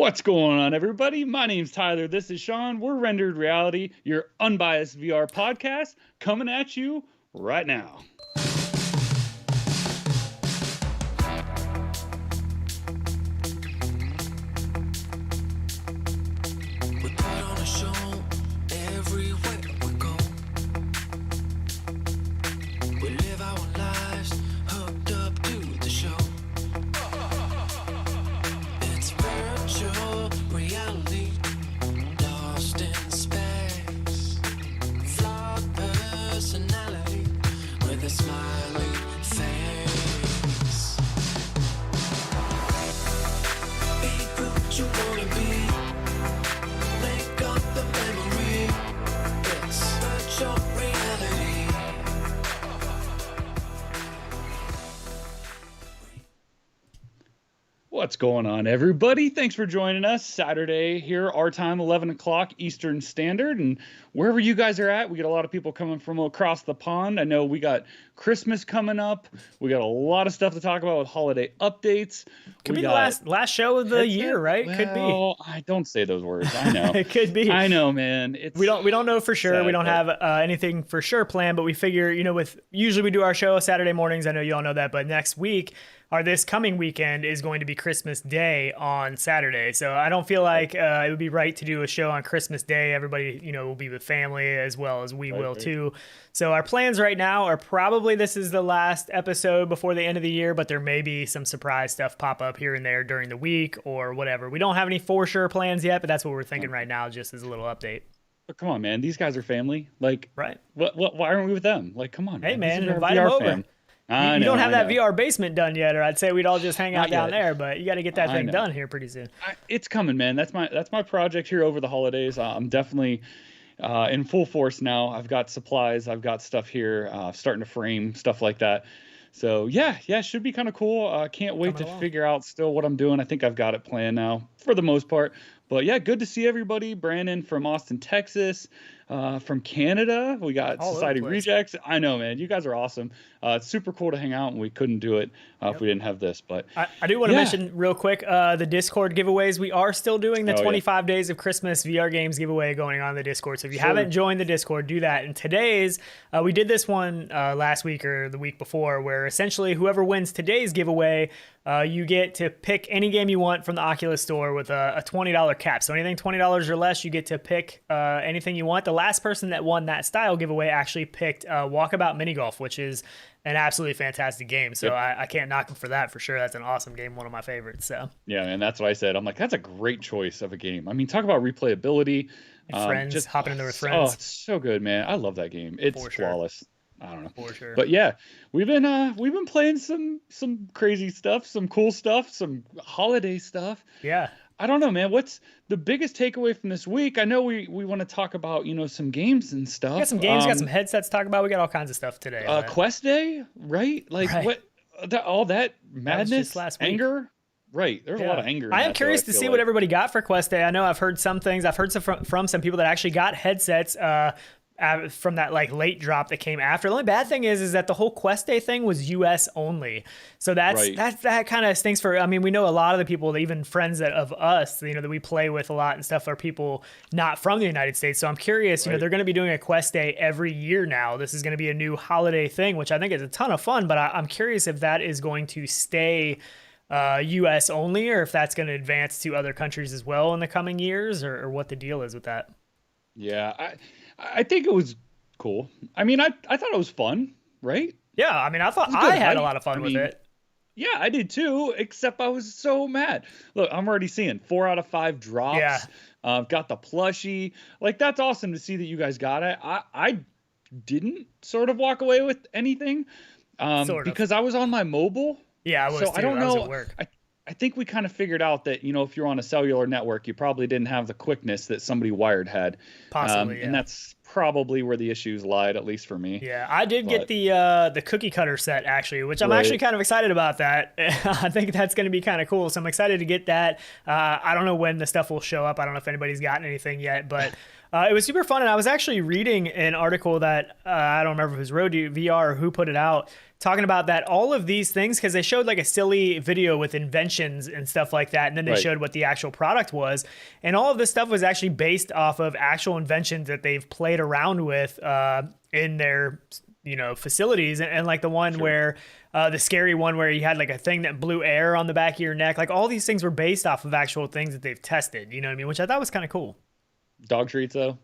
What's going on, everybody? My name's Tyler. This is Sean. We're Rendered Reality, your unbiased VR podcast, coming at you right now. We put on a show everywhere we go. We live our lives hooked up to the show. It's virtual reality, lost in space. Flawed personality with a smiley face. Be who you wanna be. Make up the memory. It's virtual reality. What's going on, everybody? Thanks for joining us Saturday here, our time, 11 o'clock Eastern Standard. And wherever you guys are at, we get a lot of people coming from across the pond. I know we got Christmas coming up. We got a lot of stuff to talk about with holiday updates. Could be the last show of the year, right? Well, Could be. I don't say those words. I know. It could be. I know, man. We don't know for sure. sad, We don't have anything for sure planned, but we figure, usually we do our show Saturday mornings. I know you all know that, but next week or this coming weekend is going to be Christmas Day on Saturday. So I don't feel like it would be right to do a show on Christmas Day. Everybody, will be with family as well as we will too. So our plans right now are probably this is the last episode before the end of the year, but there may be some surprise stuff pop up here and there during the week or whatever. We don't have any for sure plans yet, but that's what we're thinking right now, just as a little update. But come on, man. These guys are family. Like, Right. Why aren't we with them? Like, come on. Hey, man, This is our invite them VR over. fam. You don't have that VR basement done yet, or I'd say we'd all just hang out Not down yet. there, but you got to get that I thing know. done here pretty soon. It's coming, man. That's my project here over the holidays. I'm definitely in full force now. I've got supplies. I've got stuff here, starting to frame stuff like that. So yeah, should be kind of cool. Can't wait Coming to along. figure out still what I'm doing. I think I've got it planned now for the most part. But yeah, good to see everybody. Brandon from Austin, Texas, from Canada. We got All over Society the place. Rejects. I know, man. You guys are awesome. It's super cool to hang out, and we couldn't do it if we didn't have this. But I do want to Yeah. mention real quick the Discord giveaways. We are still doing the Oh, yeah. 25 Days of Christmas VR Games giveaway going on the Discord. So if you Sure. haven't joined the Discord, do that. And today's, we did this one last week or the week before, where essentially whoever wins today's giveaway, you get to pick any game you want from the Oculus store with a $20 cap. So anything $20 or less, you get to pick anything you want. The last person that won that style giveaway actually picked Walkabout Mini Golf, which is an absolutely fantastic game. So Yep. I can't knock him for that for sure. That's an awesome game, one of my favorites. So yeah, man, that's what I said. I'm like, that's a great choice of a game. I mean, talk about replayability. friends, hopping in there with Oh, friends. it's so good, man. I love that game. It's For sure. flawless. I don't know. For sure. But yeah, we've been playing some crazy stuff, some cool stuff, some holiday stuff. Yeah. I don't know, man. What's the biggest takeaway from this week? I know we want to talk about, some games and stuff. We got some games, we got some headsets to talk about. We got all kinds of stuff today. but Quest Day, right? Like Right. all that madness, just last week. anger. Right. There's a lot of anger. In I am that, though, curious to feel see like. what everybody got for Quest Day. I know I've heard some things. I've heard from some people that actually got headsets from that like late drop that came after. The only bad thing is that the whole Quest Day thing was US only. So Right. that kind of stinks for, I mean, we know a lot of the people, even friends of us, that we play with a lot and stuff are people not from the United States. So I'm curious, Right. they're going to be doing a Quest Day every year now. This is going to be a new holiday thing, which I think is a ton of fun, but I'm curious if that is going to stay US only, or if that's going to advance to other countries as well in the coming years, or what the deal is with that. Yeah, I think it was cool. I mean, I thought it was fun, right? Yeah, I mean, I thought It was good, I had right? a lot of fun I with mean, it. Yeah, I did too, except I was so mad. Look, I'm already seeing 4 out of 5 drops. Yeah. Got the plushie. Like, that's awesome to see that you guys got it. I didn't sort of walk away with anything Sort of. because I was on my mobile. Yeah, I was So too. I don't was know. at work. I think we kind of figured out that, if you're on a cellular network, you probably didn't have the quickness that somebody wired had. Possibly, yeah. And that's probably where the issues lied, at least for me. Yeah, I did get But- the cookie cutter set actually, which I'm Right. actually kind of excited about that. I think that's going to be kind of cool. So I'm excited to get that. I don't know when the stuff will show up. I don't know if anybody's gotten anything yet, but it was super fun. And I was actually reading an article that I don't remember if it was Road VR or who put it out, talking about that all of these things, because they showed like a silly video with inventions and stuff like that, and then they showed what the actual product was, and all of this stuff was actually based off of actual inventions that they've played around with in their facilities, and like the one where the scary one where you had like a thing that blew air on the back of your neck. Like all these things were based off of actual things that they've tested, you know what I mean? Which I thought was kind of cool. Dog treats though.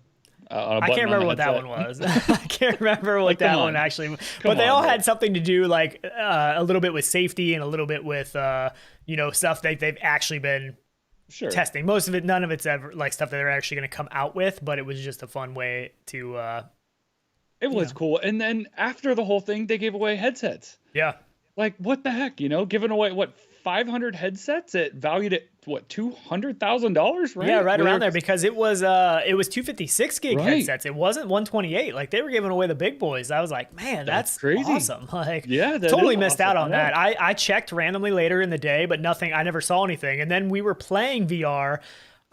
I can't remember what that one was. I can't remember what that one actually. But they all had something to do, like a little bit with safety and a little bit with stuff that they've actually been testing. Most of it, none of it's ever like stuff that they're actually going to come out with. But it was just a fun way to. It was cool. And then after the whole thing, they gave away headsets. Yeah. Like what the heck, giving away 500 headsets at valued at $200,000, right? Yeah, right around there, because it was 256 gig headsets. It wasn't 128. Like they were giving away the big boys. I was like, man, that's crazy. Awesome. Like, yeah, totally missed out on that. I checked randomly later in the day, but nothing. I never saw anything. And then we were playing VR.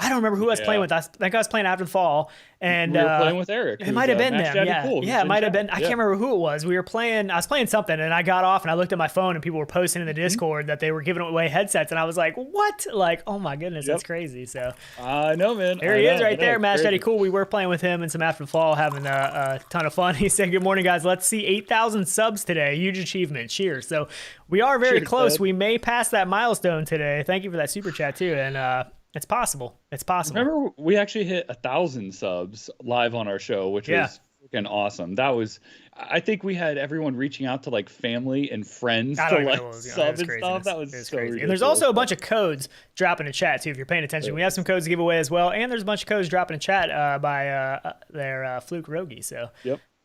I don't remember who I was playing with. I think I was playing After the Fall, and we were playing with Eric. It might have been them. Yeah, it might have been. I can't remember who it was. We were playing. I was playing something, and I got off, and I looked at my phone, and people were posting in the Discord that they were giving away headsets, and I was like, "What? Like, oh my goodness, that's crazy." So I know, man. There he is, right there, Mash Daddy. Cool. We were playing with him and some After the Fall, having a ton of fun. He said, "Good morning, guys. Let's see 8,000 subs today. Huge achievement. Cheers." So we are very close. Bud. We may pass that milestone today. Thank you for that super chat too, and. It's possible. It's possible. Remember, we actually hit 1,000 subs live on our show, which was freaking awesome. That was, I think we had everyone reaching out to like family and friends to like sub and stuff. That was so crazy. And there's also a bunch of codes dropping in chat too, if you're paying attention. We have some codes to give away as well, and there's a bunch of codes dropping in chat by their Fluke Rogi. So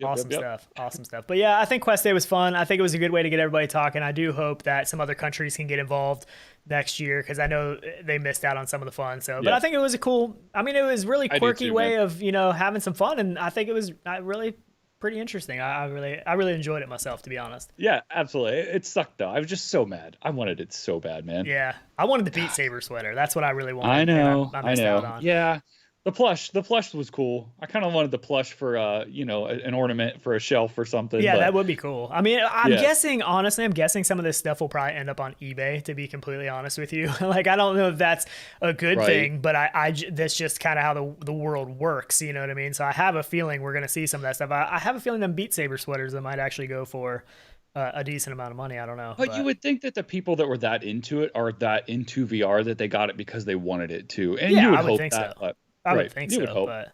awesome stuff. But yeah, I think Quest Day was fun. I think it was a good way to get everybody talking. I do hope that some other countries can get involved next year, because I know they missed out on some of the fun. So, but I think it was a cool. I mean, it was really quirky way of having some fun, and I think it was really pretty interesting. I really enjoyed it myself, to be honest. Yeah, absolutely. It sucked though. I was just so mad. I wanted it so bad, man. Yeah, I wanted the Beat Saber sweater. That's what I really wanted. I know. I missed out on. Yeah. The plush was cool. I kind of wanted the plush for, an ornament for a shelf or something. Yeah, that would be cool. I mean, I'm guessing some of this stuff will probably end up on eBay, to be completely honest with you. Like, I don't know if that's a good thing, but that's just kind of how the world works. You know what I mean? So I have a feeling we're going to see some of that stuff. I have a feeling them Beat Saber sweaters that might actually go for a decent amount of money. I don't know. But you would think that the people that were that into it are that into VR that they got it because they wanted it to. And you would hope think that. So. I would think so,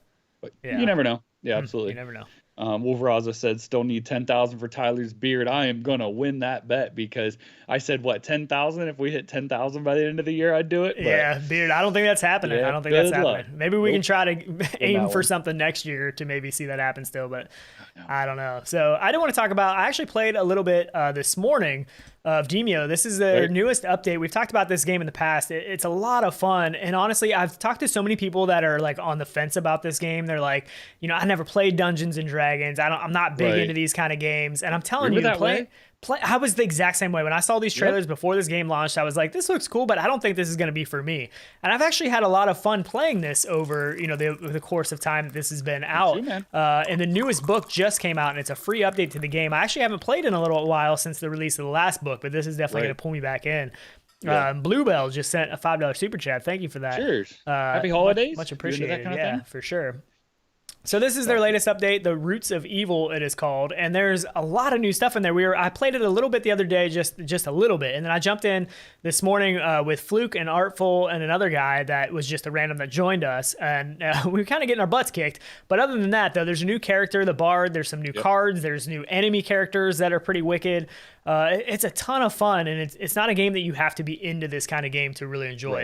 but you never know. Yeah, absolutely. You never know. Wolveraza said, still need 10,000 for Tyler's beard. I am going to win that bet, because I said, 10,000? If we hit 10,000 by the end of the year, I'd do it. But yeah, beard. I don't think that's happening. Yeah, I don't think that's happening. Maybe we can try to aim for something next year to maybe see that happen still, but I don't know. So I do want to talk about, I actually played a little bit this morning of Demeo. This is their newest update. We've talked about this game in the past. It's a lot of fun. And honestly, I've talked to so many people that are like on the fence about this game. They're like, I never played Dungeons and Dragons. I'm not big into these kind of games. And I'm telling you, I was the exact same way. When I saw these trailers before this game launched, I was like, this looks cool, but I don't think this is going to be for me. And I've actually had a lot of fun playing this over, the course of time that this has been out. And the newest book just came out, and it's a free update to the game. I actually haven't played in a little while since the release of the last book, but this is definitely going to pull me back in. Bluebell just sent a $5 super chat. Thank you for that. Cheers. Happy holidays. Much appreciated. Kind of for sure. So this is their latest update, The Roots of Evil, it is called, and there's a lot of new stuff in there. I played it a little bit the other day, just a little bit, and then I jumped in this morning with Fluke and Artful and another guy that was just a random that joined us, and we were kind of getting our butts kicked. But other than that, though, there's a new character, the Bard. There's some new cards. There's new enemy characters that are pretty wicked. It's a ton of fun, and it's not a game that you have to be into this kind of game to really enjoy,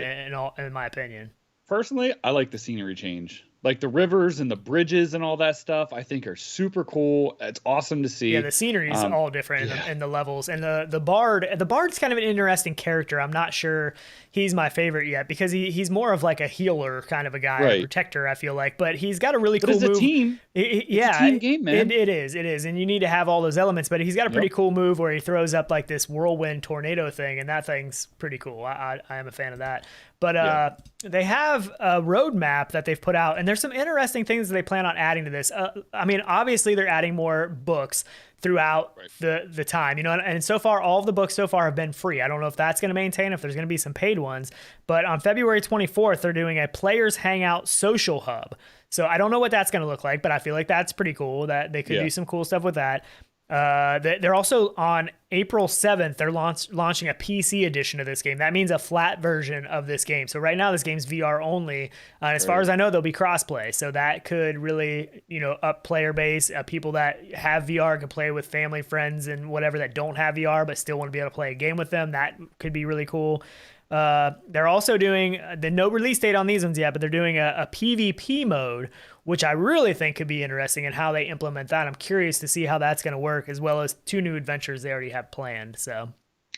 in my opinion. Personally, I like the scenery change. Like the rivers and the bridges and all that stuff, I think are super cool. It's awesome to see. Yeah, the scenery is all different in the levels. And the Bard's kind of an interesting character. I'm not sure he's my favorite yet, because he's more of like a healer kind of a guy, a protector, I feel like. But he's got a really cool move. It's a team. It's a team game, man. It is. And you need to have all those elements. But he's got a pretty cool move where he throws up like this whirlwind tornado thing, and that thing's pretty cool. I am a fan of that. But they have a roadmap that they've put out, and there's some interesting things that they plan on adding to this. I mean, obviously they're adding more books throughout the time, and so far all of the books so far have been free. I don't know if that's going to maintain, if there's going to be some paid ones, but on February 24th, they're doing a Players Hangout social hub. So I don't know what that's going to look like, but I feel like that's pretty cool that they could do some cool stuff with that. They're also on April 7th, they're launching a PC edition of this game. That means a flat version of this game. So right now this game's VR only. As far as I know, there'll be crossplay. So that could really, up player base. People that have VR can play with family, friends, and whatever that don't have VR but still want to be able to play a game with them. That could be really cool. They're also doing no release date on these ones yet, but they're doing a PvP mode, which I really think could be interesting and how they implement that. I'm curious to see how that's going to work, as well as 2 new adventures they already have planned. So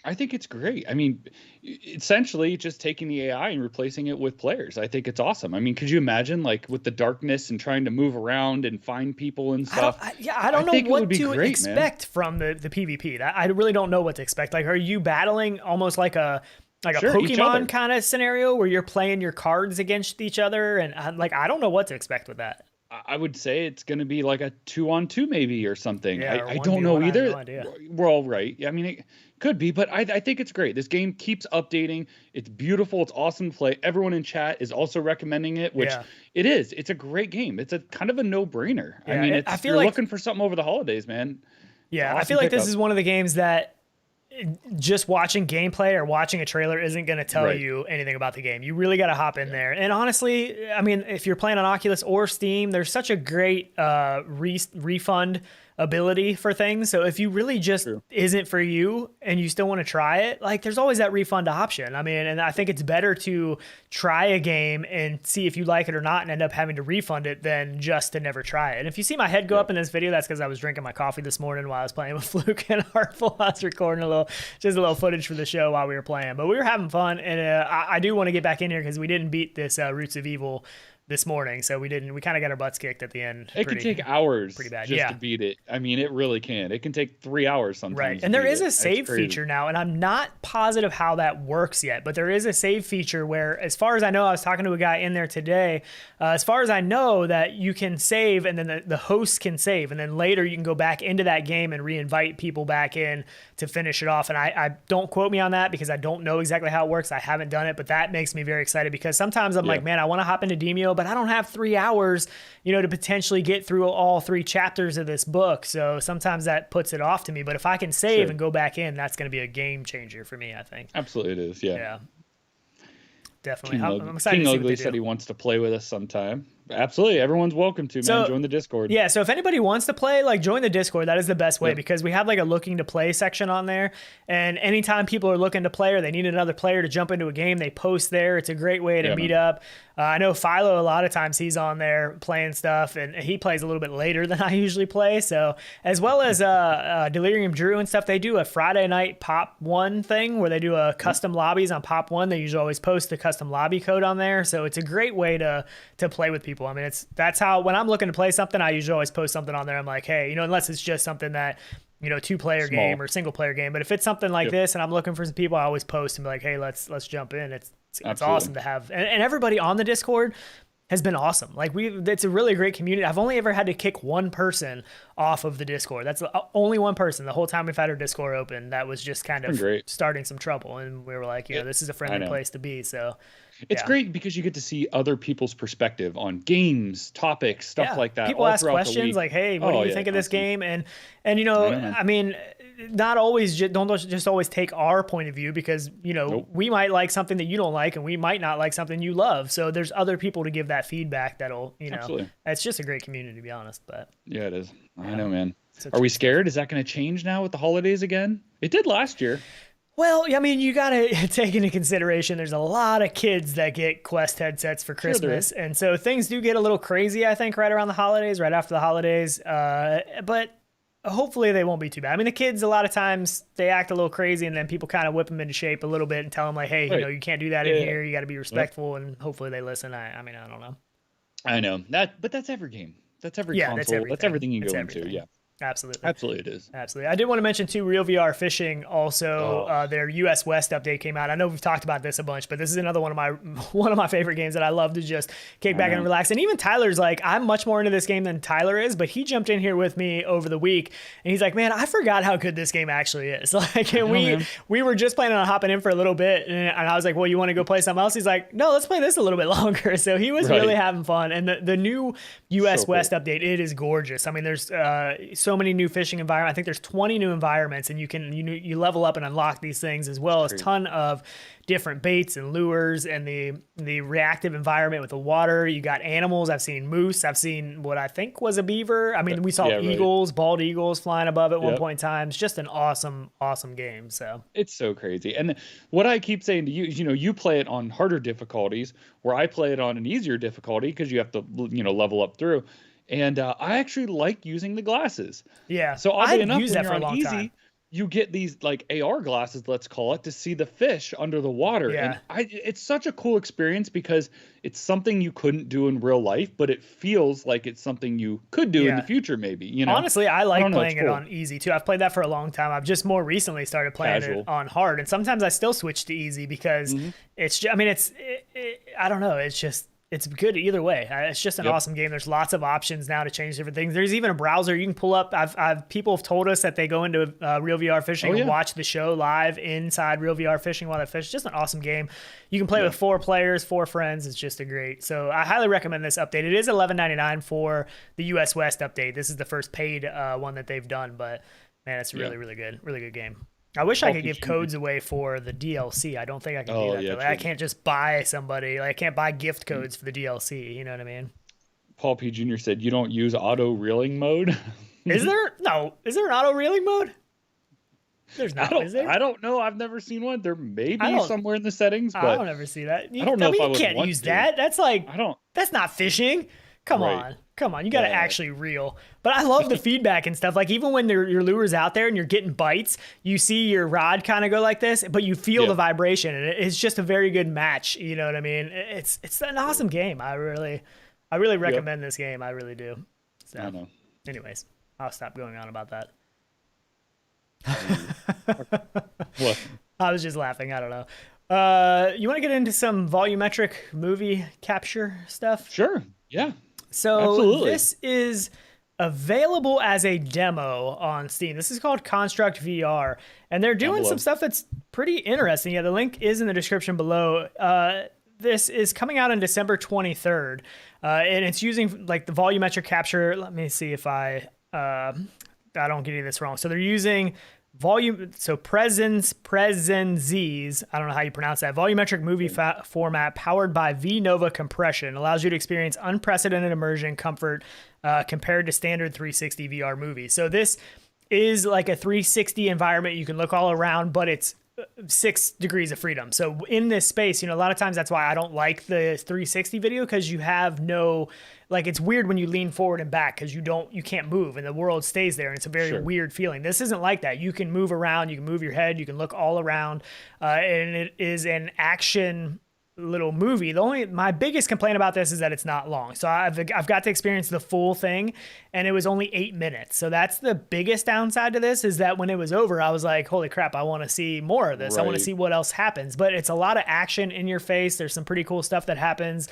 I think it's great. I mean, essentially just taking the AI and replacing it with players. I think it's awesome. I mean, could you imagine like with the darkness and trying to move around and find people and stuff? I don't know what to expect from the PvP. I really don't know what to expect. Like, are you battling almost like a Pokemon kind of scenario where you're playing your cards against each other? And I don't know what to expect with that. I would say it's going to be like a 2-on-2 maybe or something. Yeah, I don't know either. I have no idea. We're all right. I mean, it could be, but I think it's great. This game keeps updating. It's beautiful. It's awesome to play. Everyone in chat is also recommending it, which it is. It's a great game. It's a kind of a no-brainer. Yeah, I mean, I feel you're like looking for something over the holidays, man. Yeah, awesome. I feel like this is one of the games that just watching gameplay or watching a trailer isn't going to tell you anything about the game. You really got to hop in there. And honestly, I mean, if you're playing on Oculus or Steam, there's such a great refund ability for things. So if you really just isn't for you and you still want to try it, like there's always that refund option. I mean, and I think it's better to try a game and see if you like it or not and end up having to refund it than just to never try it. And if you see my head go up in this video, that's because I was drinking my coffee this morning while I was playing with Fluke and Artful. I was recording a little footage for the show while we were playing, but we were having fun. And I do want to get back in here because we didn't beat this Roots of Evil this morning, so we kind of got our butts kicked at the end. It can take hours pretty bad. just to beat it. I mean, it really can. It can take 3 hours sometimes. Right, and there is a save feature now, and I'm not positive how that works yet, but there is a save feature where, as far as I know, I was talking to a guy in there today, as far as I know, that you can save, and then the host can save, and then later you can go back into that game and re-invite people back in to finish it off. And I don't quote me on that because I don't know exactly how it works. I haven't done it, but that makes me very excited because sometimes I'm like, man, I want to hop into Demeo, but I don't have 3 hours, to potentially get through all 3 chapters of this book. So sometimes that puts it off to me. But if I can save and go back in, that's going to be a game changer for me, I think. Absolutely it is, yeah. Definitely. I'm excited King Ugly said he wants to play with us sometime. Absolutely. Everyone's welcome to, man. Join the Discord. Yeah, so if anybody wants to play, join the Discord. That is the best way because we have a looking to play section on there. And anytime people are looking to play or they need another player to jump into a game, they post there. It's a great way to meet up. I know Philo, a lot of times he's on there playing stuff, and he plays a little bit later than I usually play. So as well as Delirium Drew and stuff, they do a Friday night Pop 1 thing where they do a custom lobbies on Pop 1. They usually always post the custom lobby code on there. So it's a great way to play with people. I mean, that's how, when I'm looking to play something, I usually always post something on there. I'm like, hey, unless it's just something that, 2-player game or single player game. But if it's something like this and I'm looking for some people, I always post and be like, hey, let's jump in. It's awesome to have. And everybody on the Discord has been awesome. It's a really great community. I've only ever had to kick one person off of the Discord. That's the only one person the whole time we've had our Discord open. That was just kind of starting some trouble. And we were like, this is a friendly place to be. So it's great because you get to see other people's perspective on games, topics, stuff like that. People ask questions like, hey, what do you think of this game? And I mean, not always, don't just always take our point of view because, we might like something that you don't like and we might not like something you love. So there's other people to give that feedback that'll, it's just a great community, to be honest. But yeah, it is. I know, man. Are we scared? Is that going to change now with the holidays again? It did last year. Well, I mean, you got to take into consideration there's a lot of kids that get Quest headsets for Christmas. And so things do get a little crazy, I think, right around the holidays, right after the holidays. But hopefully they won't be too bad. I mean, the kids, a lot of times, they act a little crazy and then people kind of whip them into shape a little bit and tell them, like, hey, you can't do that in here. You got to be respectful. And hopefully they listen. I don't know. I know. But that's every game. That's every console. That's everything you go into. Yeah. Absolutely. Absolutely, it is. Absolutely. I did want to mention too, Real VR Fishing also, their US West update came out. I know we've talked about this a bunch, but this is another one of my favorite games that I love to just kick back and relax. And even Tyler's like, I'm much more into this game than Tyler is, but he jumped in here with me over the week and he's like, man, I forgot how good this game actually is. Like, and we were just planning on hopping in for a little bit and I was like, well, you want to go play something else? He's like, no, let's play this a little bit longer. So he was really having fun. And the new US West update, it is gorgeous. I mean, there's so many new fishing environments. I think there's 20 new environments, and you level up and unlock these things, as well as a ton of different baits and lures, and the reactive environment with the water. You got animals. I've seen moose. I've seen what I think was a beaver. I mean, we saw eagles, bald eagles flying above at one point in time. It's just an awesome game. So it's so crazy. And what I keep saying to you is, you play it on harder difficulties, where I play it on an easier difficulty because you have to, level up through. And I actually like using the glasses. Yeah. So oddly enough, when you're on easy, you get these like AR glasses, let's call it, to see the fish under the water. Yeah. And it's such a cool experience because it's something you couldn't do in real life, but it feels like it's something you could do in the future, maybe. Honestly, I like playing it on easy too. I've played that for a long time. I've just more recently started playing it on hard, and sometimes I still switch to easy because it's. I mean, I don't know. It's good either way. It's just an awesome game. There's lots of options now to change different things. There's even a browser you can pull up. People have told us that they go into Real VR Fishing and watch the show live inside Real VR Fishing while they fish. It's just an awesome game. You can play with 4 players, 4 friends. It's just a great. So I highly recommend this update. It is $11.99 for the US West update. This is the first paid one that they've done, but man, it's really, really good. Really good game. I wish I could give codes away for the DLC. I don't think I can do that. Though. I can't just buy somebody. I can't buy gift codes for the DLC. You know what I mean? Paul P. Jr. said you don't use auto reeling mode. Is there? No. Is there an auto reeling mode? There's not. Is there? I don't know. I've never seen one. There may be somewhere in the settings, but I don't ever see that. I don't know if I would can't use that. That's like That's not fishing. Come on. You got to actually reel. But I love the feedback and stuff. Like even when your lure's out there and you're getting bites, you see your rod kind of go like this, but you feel the vibration, and it's just a very good match. You know what I mean? It's an awesome game. I really recommend this game. I really do. So, I know. Anyways, I'll stop going on about that. What? I was just laughing. I don't know. You want to get into some volumetric movie capture stuff? Sure. Yeah. So this is available as a demo on Steam. This is called Construct VR, and they're doing some stuff that's pretty interesting. Yeah, the link is in the description below. This is coming out on December 23rd, and it's using like the volumetric capture. Let me see if I don't get any of this wrong. So they're using Presenzees, I don't know how you pronounce that, volumetric movie format powered by V-Nova compression, allows you to experience unprecedented immersion comfort compared to standard 360 VR movies. So this is like a 360 environment. You can look all around, but it's 6 degrees of freedom. So in this space, a lot of times that's why I don't like the 360 video, because you have no, like, it's weird when you lean forward and back because you can't move and the world stays there, and it's a very weird feeling. This isn't like that. You can move around, you can move your head, you can look all around, and it is an action little movie. My biggest complaint about this is that it's not long. So I've got to experience the full thing, and it was only 8 minutes. So that's the biggest downside to this, is that when it was over, I was like, holy crap, I want to see more of this. I want to see what else happens. But it's a lot of action in your face. There's some pretty cool stuff that happens.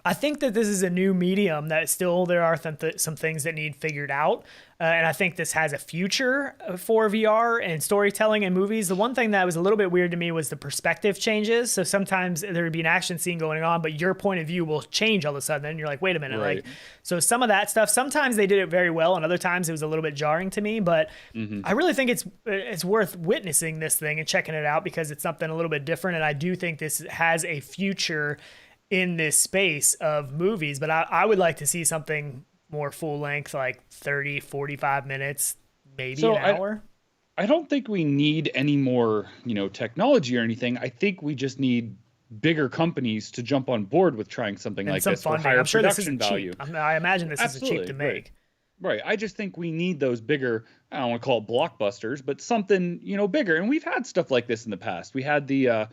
I think that this is a new medium that still there are some things that need figured out. And I think this has a future for VR and storytelling in movies. The one thing that was a little bit weird to me was the perspective changes. So sometimes there would be an action scene going on, but your point of view will change all of a sudden. And you're like, wait a minute. Like, so some of that stuff, sometimes they did it very well, and other times it was a little bit jarring to me. But I really think it's worth witnessing this thing and checking it out, because it's something a little bit different. And I do think this has a future in this space of movies, but I would like to see something more full length, like 30, 45 minutes, maybe an hour. I don't think we need any more, technology or anything. I think we just need bigger companies to jump on board with trying something like this for higher production value. I imagine this isn't cheap to make. Right. I just think we need those bigger, I don't want to call it blockbusters, but something, bigger. And we've had stuff like this in the past. We had the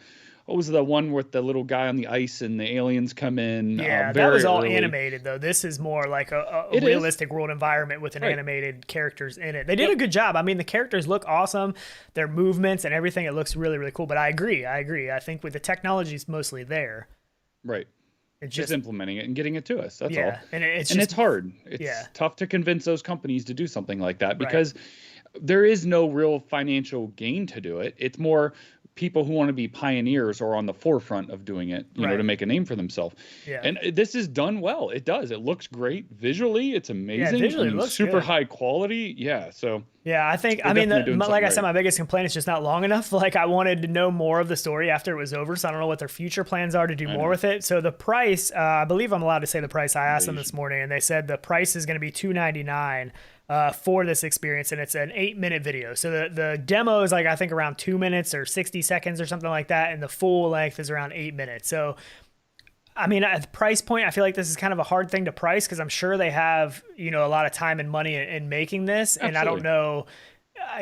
what was the one with the little guy on the ice and the aliens come in? Yeah, that very was all early. animated though. This is more like a It is. realistic world environment with an Right. animated characters in it. They did a good job. I mean, the characters look awesome, their movements and everything. It looks really, really cool. But I agree. I think with the technology's mostly there. Right. It's Just implementing it and getting it to us. That's all. yeah, and it's And just it's hard. It's yeah. tough to convince those companies to do something like that because there is no real financial gain to do it. It's more people who want to be pioneers or on the forefront of doing it, you know, Right. to make a name for themselves. Yeah. And this is done well. It does. It looks great visually. It's amazing. visually I it mean, looks super good. hmy quality. Yeah. So Yeah, I think, They're I mean, definitely doing like I something said, right. my biggest complaint is just not long enough. Like, I wanted to know more of the story after it was over, so I don't know what their future plans are to do more with it. So the price, I believe I'm allowed to say the price. I asked them this morning, and they said the price is going to be $299 for this experience, and it's an 8-minute video. So the demo is like, I think around 2 minutes or 60 seconds or something like that, and the full length is around 8 minutes. So I mean, at the price point, I feel like this is kind of a hard thing to price because I'm sure they have, you know, a lot of time and money in making this. And I don't know,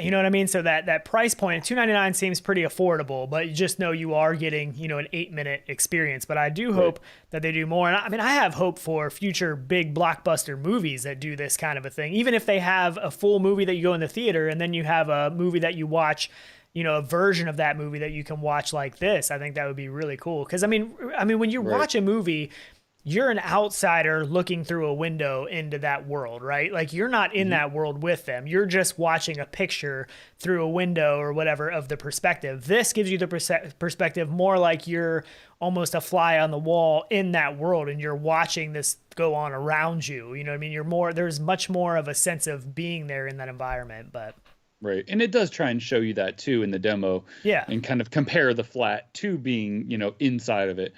you know what I mean? So that price point, $299 seems pretty affordable, but you just know you are getting, you know, an 8-minute experience. But I do hope that they do more. And I mean, I have hope for future big blockbuster movies that do this kind of a thing. Even if they have a full movie that you go in the theater and then you have a movie that you watch, you know, a version of that movie that you can watch like this, I think that would be really cool. Because I mean, when you watch a movie, you're an outsider looking through a window into that world, right? Like you're not in that world with them. You're just watching a picture through a window or whatever of the perspective. This gives you the perspective more like you're almost a fly on the wall in that world and you're watching this go on around you. You know what I mean? There's much more of a sense of being there in that environment, but. Right. And it does try and show you that too in the demo. Yeah. And kind of compare the flat to being, you know, inside of it.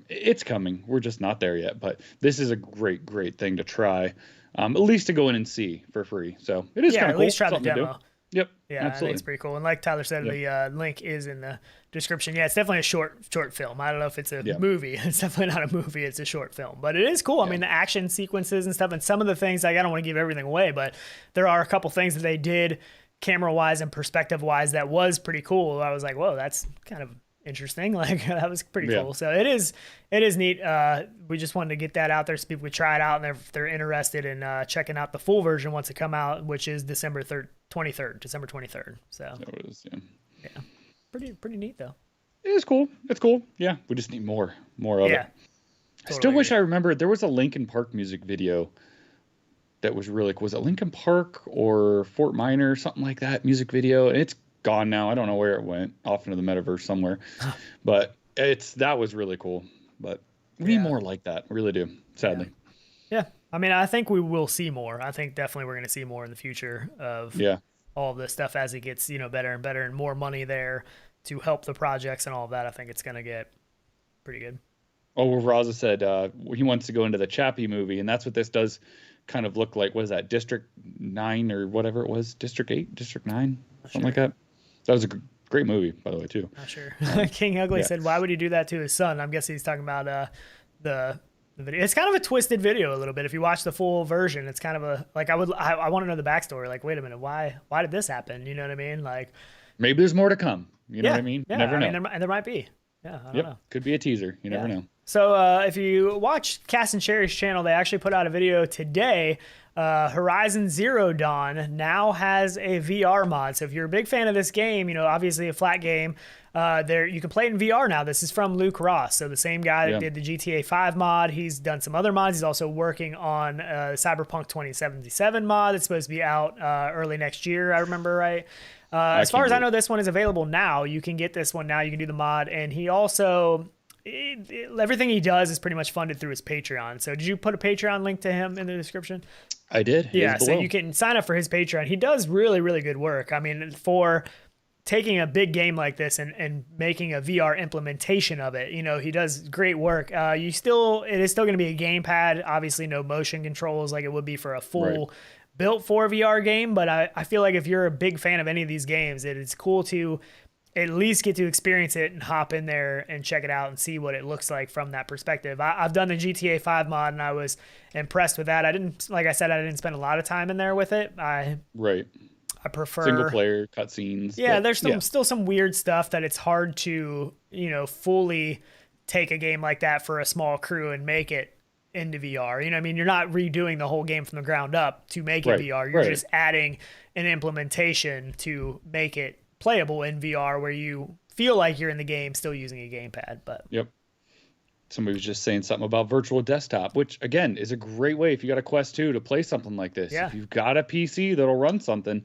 It's coming. We're just not there yet. But this is a great, great thing to try, at least to go in and see for free. So it is kind of cool. At least try the Something to do. demo. Yep. Yeah, absolutely. I think it's pretty cool. And like Tyler said, the link is in the description. Yeah, it's definitely a short film. I don't know if it's a movie. It's definitely not a movie. It's a short film. But it is cool. I mean, the action sequences and stuff, and some of the things, like I don't want to give everything away, but there are a couple things that they did camera-wise and perspective-wise that was pretty cool. I was like, whoa, that's kind of interesting. Like that was pretty cool. So it is neat. We just wanted to get that out there so people could try it out, and if they're interested in checking out the full version once it come out, which is December 23rd. So it is, yeah, pretty neat though. It is cool. It's cool. Yeah, we just need more of it. I still wish I remembered there was a Linkin Park music video that was really cool. Was it Linkin Park or Fort Minor, something like that, music video? And it's gone now. I don't know where it went, off into the metaverse somewhere. But that was really cool. But we need more like that. We really do, sadly. Yeah. I mean, I think we will see more. I think definitely we're going to see more in the future of all of this stuff as it gets, you know, better and better and more money there to help the projects and all of that. I think it's going to get pretty good. Oh, well, Raza said he wants to go into the Chappie movie, and that's what this does kind of look like. What is that, District 9 or whatever it was? District 8? District 9? Something like that. That was a great movie, by the way, too. Not sure. King Ugly said, why would he do that to his son? I'm guessing he's talking about the video. It's kind of a twisted video a little bit. If you watch the full version, it's kind of a, like, I want to know the backstory. Like, wait a minute, why did this happen? You know what I mean? Like, maybe there's more to come. You know what I mean? Yeah, You never know. I mean, there might be. Yeah, I don't know. Could be a teaser. You never know. So if you watch Cass and Sherry's channel, they actually put out a video today. Horizon Zero Dawn now has a VR mod. So if you're a big fan of this game, you know, obviously a flat game, you can play it in VR now. This is from Luke Ross. So the same guy that did the GTA 5 mod. He's done some other mods. He's also working on Cyberpunk 2077 mod. It's supposed to be out early next year, I remember right. As far as I know, this one is available now. You can get this one now. You can do the mod. And he also... everything he does is pretty much funded through his Patreon. So did you put a Patreon link to him in the description? I did. Yeah, so you can sign up for his Patreon. He does really, really good work. I mean, for taking a big game like this and making a VR implementation of it, you know, he does great work. It is still going to be a gamepad, obviously no motion controls like it would be for a full built for VR game. But I feel like if you're a big fan of any of these games, it's cool to at least get to experience it and hop in there and check it out and see what it looks like from that perspective. I've done the GTA 5 mod and I was impressed with that. Like I said, I didn't spend a lot of time in there with it. I prefer single player cutscenes. Yeah, but, there's still some weird stuff that it's hard to, fully take a game like that for a small crew and make it into VR. You know what I mean? You're not redoing the whole game from the ground up to make it Right, VR. You're right. just adding an implementation to make it playable in VR where you feel like you're in the game still using a gamepad. But Yep. Somebody was just saying something about virtual desktop, which again is a great way if you got a Quest 2 to play something like this. Yeah. If you've got a PC that'll run something,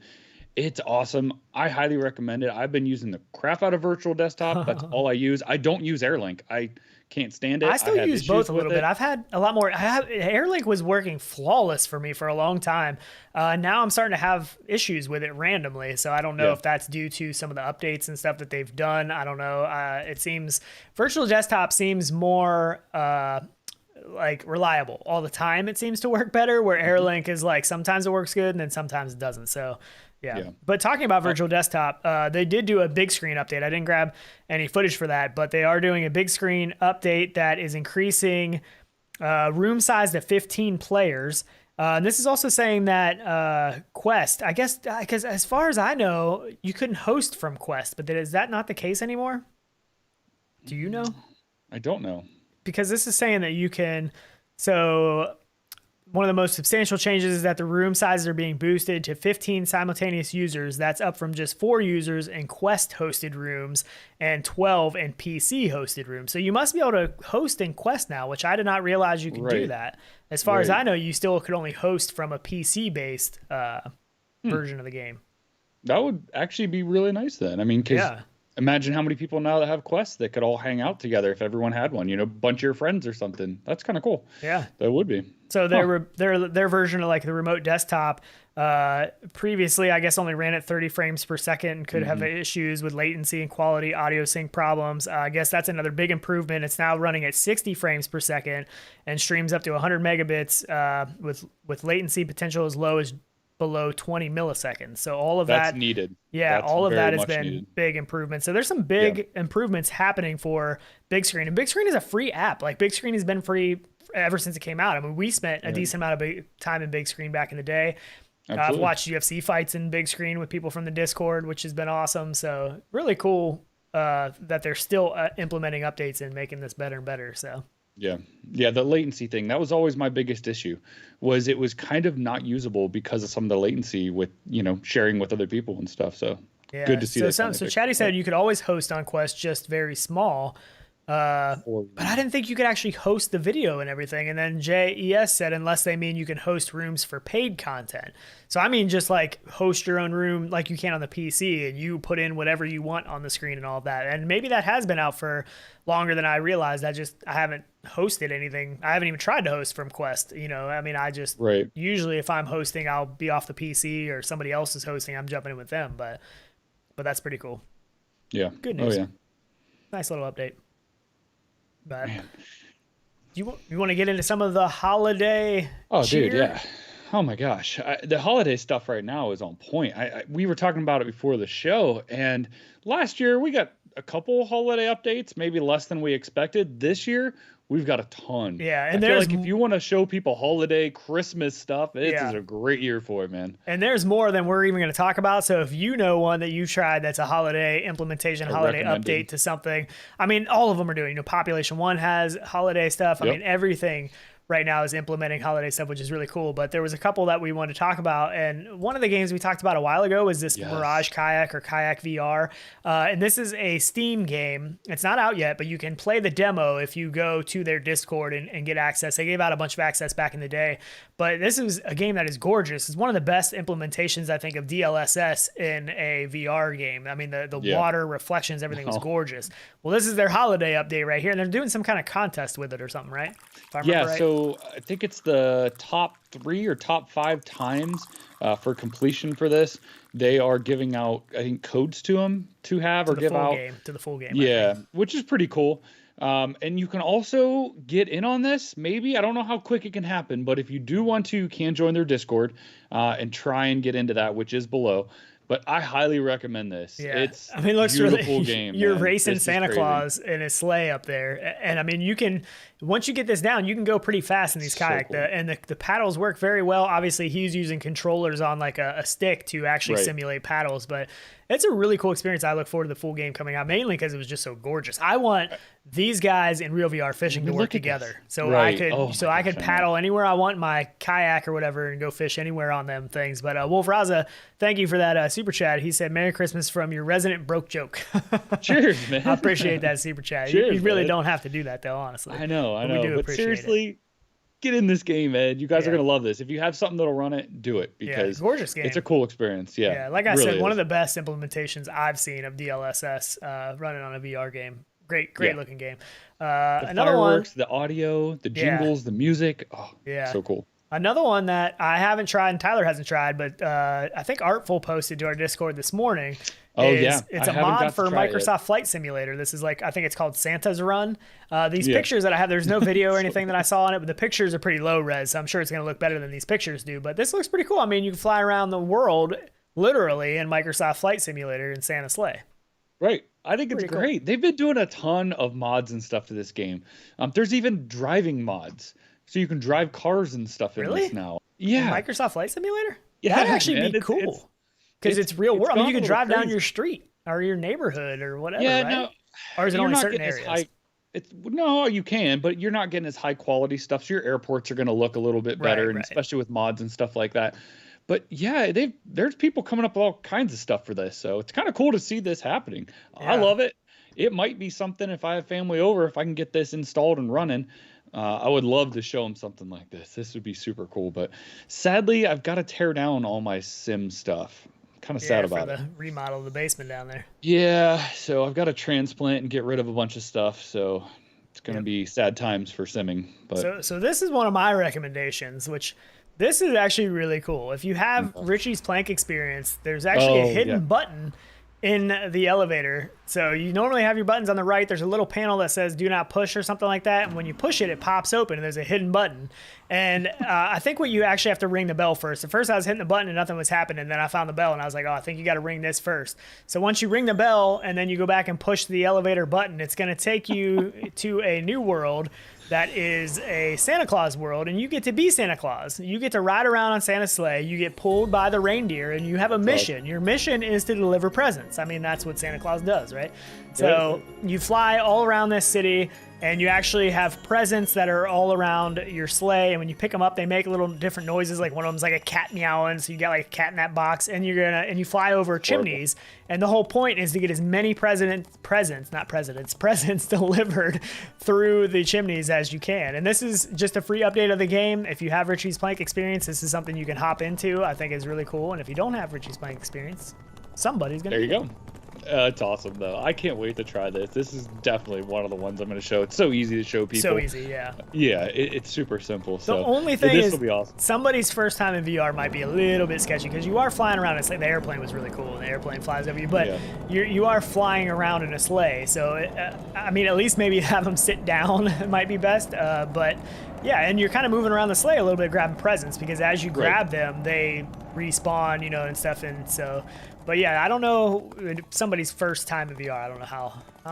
it's awesome. I highly recommend it. I've been using the crap out of virtual desktop. That's all I use. I don't use Airlink. I can't stand it. I still had use issues both a with little it. bit. I've had a lot more. Airlink was working flawless for me for a long time. Now I'm starting to have issues with it randomly. So I don't know Yeah. if that's due to some of the updates and stuff that they've done. I don't know. It seems virtual desktop seems more like reliable all the time. It seems to work better. Where Airlink is like sometimes it works good and then sometimes it doesn't. So. Yeah. But talking about virtual desktop, they did do a big screen update. I didn't grab any footage for that, but they are doing a big screen update that is increasing room size to 15 players. And this is also saying that Quest, I guess, because as far as I know, you couldn't host from Quest, but is that not the case anymore? Do you know? I don't know. Because this is saying that you can, so one of the most substantial changes is that the room sizes are being boosted to 15 simultaneous users. That's up from just 4 users in Quest hosted rooms and 12 in PC hosted rooms. So you must be able to host in Quest now, which I did not realize you could do Right. that. As far as Right. I know, you still could only host from a PC based version of the game. That would actually be really nice then. I mean, because Yeah. imagine how many people now that have Quests that could all hang out together if everyone had one, a bunch of your friends or something. That's kind of cool. Yeah. That would be. So their version of like the remote desktop previously, I guess, only ran at 30 frames per second and could have issues with latency and quality audio sync problems. I guess that's another big improvement. It's now running at 60 frames per second and streams up to 100 megabits with latency potential as low as below 20 milliseconds. So all of That's that needed. Yeah, That's all of very that has much been needed. big improvements. So there's some big improvements happening for Bigscreen. And Bigscreen is a free app. Like Bigscreen has been free ever since it came out. I mean, we spent a decent amount of time in Bigscreen back in the day. I've Absolutely. watched UFC fights in Bigscreen with people from the Discord, which has been awesome. So really cool that they're still implementing updates and making this better and better. So Yeah. Yeah, the latency thing, that was always my biggest issue, was it was kind of not usable because of some of the latency with, sharing with other people and stuff. So yeah, good to see that. So Chatty said you could always host on Quest, just very small. But I didn't think you could actually host the video and everything. And then JES said, unless they mean you can host rooms for paid content. So I mean, just like host your own room like you can on the PC and you put in whatever you want on the screen and all of that. And maybe that has been out for longer than I realized. I haven't hosted anything. I haven't even tried to host from Quest. I mean, Right. usually if I'm hosting, I'll be off the PC or somebody else is hosting. I'm jumping in with them, but that's pretty cool. Yeah. Good news. Oh, yeah. Nice little update. But you want to get into some of the holiday cheer? Dude, yeah. Oh my gosh, the holiday stuff right now is on point. We were talking about it before the show, and last year we got a couple holiday updates, maybe less than we expected. This year we've got a ton. Yeah, and I feel there's like if you want to show people holiday, Christmas stuff, this Yeah. is a great year for it, man. And there's more than we're even going to talk about. So if you know one that you've tried that's a holiday implementation, holiday recommended. update to something, I mean, all of them are doing. Population One has holiday stuff. I Yep. mean, everything right now is implementing holiday stuff, which is really cool. But there was a couple that we wanted to talk about. And one of the games we talked about a while ago was this Yes. Mirage Kayak or Kayak VR. And this is a Steam game. It's not out yet, but you can play the demo if you go to their Discord and get access. They gave out a bunch of access back in the day. But this is a game that is gorgeous. It's one of the best implementations, I think, of DLSS in a VR game. I mean, the Yeah. water, reflections, everything was gorgeous. Well, this is their holiday update right here. And they're doing some kind of contest with it or something, right? If I remember Yeah, right. so I think it's the top 3 or top 5 times for completion for this. They are giving out, I think, codes to them to have or the give full out. game, to the full game. I Yeah, think. which is pretty cool. And you can also get in on this. Maybe, I don't know how quick it can happen, but if you do want to, you can join their Discord and try and get into that, which is below. But I highly recommend this. Yeah, It's I mean, it looks beautiful really. game. You're man. racing This is Santa crazy. Claus in a sleigh up there, and I mean, you can once you get this down, you can go pretty fast in these So kayak. cool. The paddles work very well. Obviously, he's using controllers on like a stick to actually Right. simulate paddles, but it's a really cool experience. I look forward to the full game coming out, mainly because it was just so gorgeous. I want these guys in real VR fishing to Look work at this. together, so Right. I could Oh my I could gosh, I know. paddle anywhere I want my kayak or whatever and go fish anywhere on them things. But Wolf Raza, thank you for that super chat. He said, "Merry Christmas from your resident broke joke." Cheers, man. I appreciate that super chat. Cheers, you really man. don't have to do that though, honestly. I know. But we do But appreciate it. seriously, get in this game, Ed. You guys are Yeah. gonna love this. If you have something that'll run it, do it because gorgeous game. it's a cool experience. Yeah. Yeah, like I really said, one of is. the best implementations I've seen of DLSS running on a VR game. Great Yeah. looking game. The Another one. fireworks, the audio, the Yeah. jingles, the music. Oh, Yeah. so cool. Another one that I haven't tried and Tyler hasn't tried, but I think Artful posted to our Discord this morning. Oh, is yeah. It's I a haven't got mod to for try it yet. Microsoft Flight Simulator. This is like, I think it's called Santa's Run. These Yeah. pictures that I have, there's no video or anything that I saw on it, but the pictures are pretty low res. So I'm sure it's going to look better than these pictures do. But this looks pretty cool. I mean, you can fly around the world literally in Microsoft Flight Simulator in Santa Sleigh. Right. I think it's Pretty cool. great. They've been doing a ton of mods and stuff to this game. There's even driving mods. So you can drive cars and stuff in Really? this now. Yeah. Microsoft Flight Simulator? Yeah, That'd actually man, be it's- cool. Because it's real it's world. I mean, gone you a can little drive down crazy. your street or your neighborhood or whatever, Yeah, right? no. Or is it You're only not certain getting as areas? No, you can, but you're not getting as high quality stuff. So your airports are going to look a little bit better, and right. especially with mods and stuff like that. But yeah, there's people coming up with all kinds of stuff for this, so it's kind of cool to see this happening. I Yeah. love it. It might be something if I have family over, if I can get this installed and running. I would love to show them something like this. This would be super cool. But sadly, I've got to tear down all my sim stuff. Kind of sad about for it. the remodel of the basement down there. Yeah, so I've got to transplant and get rid of a bunch of stuff. So it's going to be sad times for simming. But So this is one of my recommendations, which this is actually really cool. If you have Richie's plank experience, there's actually a Oh, hidden yeah. button in the elevator. So you normally have your buttons on the right. There's a little panel that says do not push or something like that. And when you push it, it pops open and there's a hidden button. And I think what you actually have to ring the bell first. At first I was hitting the button and nothing was happening. And then I found the bell and I was like, oh, I think you got to ring this first. So once you ring the bell and then you go back and push the elevator button, it's going to take you to a new world that is a Santa Claus world, and you get to be Santa Claus. You get to ride around on Santa's sleigh. You get pulled by the reindeer, and you have a mission. Your mission is to deliver presents. I mean, that's what Santa Claus does, right? So you fly all around this city, and you actually have presents that are all around your sleigh. And when you pick them up, they make little different noises. Like one of them's like a cat meowing, so you got like a cat in that box, and you fly over chimneys. And the whole point is to get as many presents delivered through the chimneys as you can. And this is just a free update of the game. If you have Richie's Plank experience, this is something you can hop into. I think is really cool. And if you don't have Richie's Plank experience, somebody's gonna. there you go. It's awesome though. I can't wait to try this. This is definitely one of the ones I'm going to show. It's so easy to show people. So easy, yeah. Yeah, it's super simple. The So only thing this is, will be awesome. somebody's first time in VR might be a little bit sketchy because you are flying around. It's like the airplane was really cool, and the airplane flies over you, but Yeah. you are flying around in a sleigh. So I mean, at least maybe have them sit down might be best. But yeah, and you're kind of moving around the sleigh a little bit, grabbing presents because as you grab them, they respawn, and stuff. And so, but yeah, I don't know somebody's first time in VR. I don't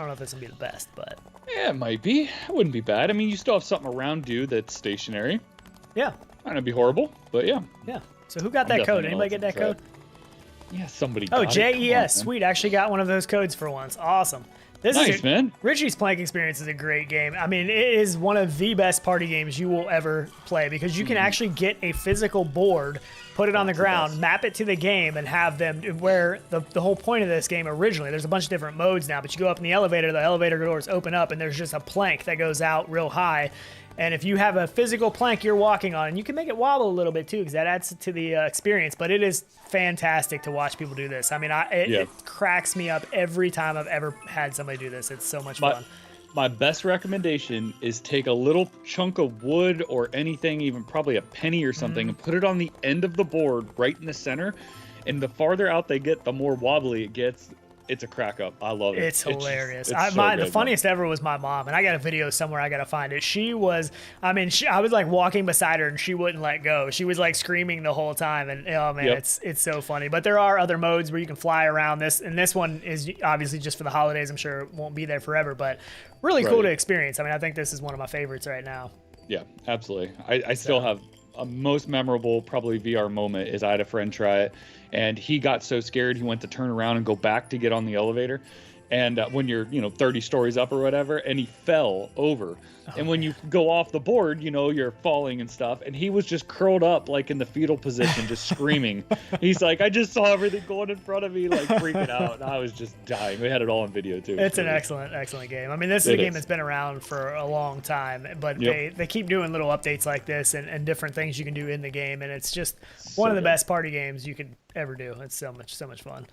know if this will be the best, but Yeah, it might be. It wouldn't be bad. I mean, you still have something around you that's stationary. yeah. Might not be horrible, but yeah. Yeah. So who got I'm that definitely code? gonna Anybody get that try it. code? Yeah, somebody Oh, got it. Come on, man. JES. Sweet. Actually got one of those codes for once. Awesome. This Nice, is man. Richie's Plank Experience is a great game. I mean, it is one of the best party games you will ever play because you can actually get a physical board, put it on the That's the ground, best. map it to the game, and have them where the whole point of this game originally, there's a bunch of different modes now, but you go up in the elevator doors open up, and there's just a plank that goes out real high. And if you have a physical plank you're walking on, and you can make it wobble a little bit too, because that adds to the experience. But it is fantastic to watch people do this. I mean, it cracks me up every time I've ever had somebody do this. It's so much fun. My best recommendation is take a little chunk of wood or anything, even probably a penny or something, and put it on the end of the board right in the center. And the farther out they get, the more wobbly it gets. it's a crack up. I love it. It's hilarious. It's so The good, funniest ever was my mom, and I got a video somewhere. I got to find it. She was, I was like walking beside her, and she wouldn't let go. She was like screaming the whole time, and oh man, it's so funny. But there are other modes where you can fly around this, and this one is obviously just for the holidays. I'm sure it won't be there forever, but really cool to experience. I mean, I think this is one of my favorites right now. Yeah, absolutely. I still have a most memorable probably VR moment is I had a friend try it, and he got so scared he went to turn around and go back to get on the elevator, and when you're 30 stories up or whatever, and he fell over. And when you go off the board, you're falling and stuff, and he was just curled up like in the fetal position, just screaming. He's like, I just saw everything going in front of me, like freaking out, and I was just dying. We had it all on video too. It's an excellent game. I mean, this is a game that's been around for a long time, but they keep doing little updates like this and different things you can do in the game, and it's just one of the best party games you could ever do. It's so much fun.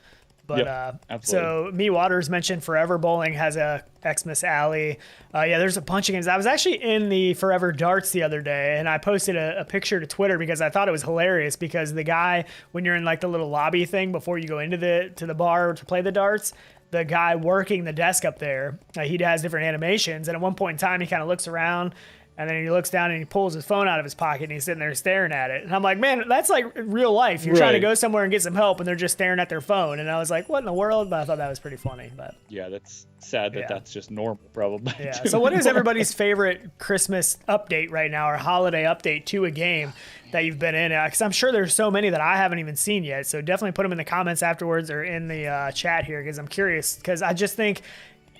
But so Me Waters mentioned Forever Bowling has a Xmas Alley. There's a bunch of games. I was actually in the Forever Darts the other day, and I posted a picture to Twitter because I thought it was hilarious, because the guy, when you're in like the little lobby thing before you go into the bar to play the darts, the guy working the desk up there, he has different animations, and at one point in time he kind of looks around, and then he looks down and he pulls his phone out of his pocket and he's sitting there staring at it. And I'm like, man, that's like real life. You're trying to go somewhere and get some help, and they're just staring at their phone. And I was like, what in the world? But I thought that was pretty funny. But yeah, that's sad that that's just normal, probably. Yeah. So what is everybody's favorite Christmas update right now, or holiday update to a game that you've been in? Because I'm sure there's so many that I haven't even seen yet. So definitely put them in the comments afterwards or in the chat here, because I'm curious. Because I just think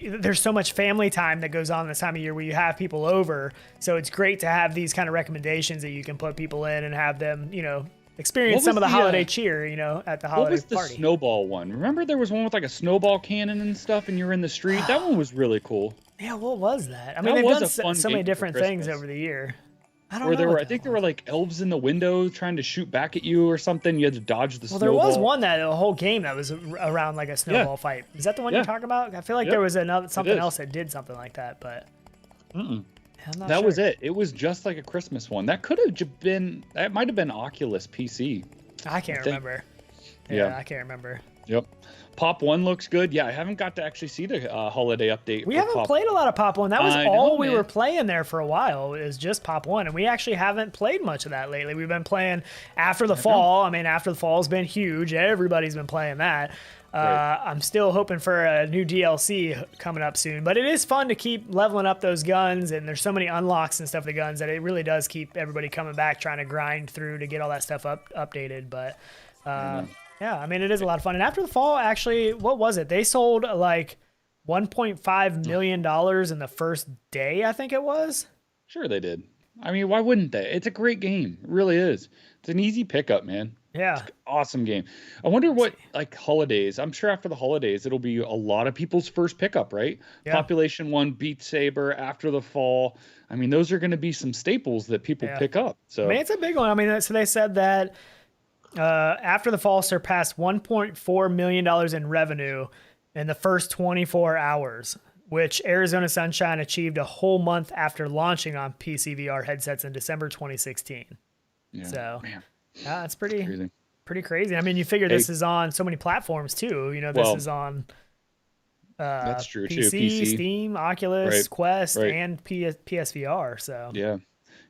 there's so much family time that goes on this time of year where you have people over. So it's great to have these kind of recommendations that you can put people in and have them, experience some of the holiday cheer, at the holiday party. What was the snowball one? Remember there was one with like a snowball cannon and stuff, and you were in the street? That one was really cool. Yeah, what was that? I mean, they've done so many different things over the year. I think there were like elves in the window trying to shoot back at you or something. You had to dodge the snowball. Well, there was one a whole game that was around like a snowball fight. Is that the one you're talking about? I feel like there was something else that did something like that, but I'm not that sure. was it. It was just like a Christmas one. That could have been. That might have been Oculus PC. I can't remember. Yeah, I can't remember. Yep. Pop 1 looks good. Yeah, I haven't got to actually see the holiday update. We haven't played a lot of Pop 1. That was all we were playing there for a while, is just Pop 1. And we actually haven't played much of that lately. We've been playing After the Fall. I mean, After the Fall has been huge. Everybody's been playing that. I'm still hoping for a new DLC coming up soon. But it is fun to keep leveling up those guns. And there's so many unlocks and stuff to guns that it really does keep everybody coming back, trying to grind through to get all that stuff updated. But yeah, I mean, it is a lot of fun. And After the Fall, actually, what was it? They sold like $1.5 million in the first day, I think it was. Sure they did. I mean, why wouldn't they? It's a great game. It really is. It's an easy pickup, man. Yeah. It's an awesome game. I wonder what, like, holidays. I'm sure after the holidays, it'll be a lot of people's first pickup, right? Yeah. Population 1, Beat Saber, After the Fall. I mean, those are going to be some staples that people pick up. So, I mean, it's a big one. I mean, so they said that After the Fall surpassed $1.4 million in revenue in the first 24 hours, which Arizona Sunshine achieved a whole month after launching on PC VR headsets in December 2016. Yeah, so that's pretty crazy. I mean, you figure this is on so many platforms too. This is on that's true PC, too. PC, Steam, Oculus Quest, and PSVR. So yeah.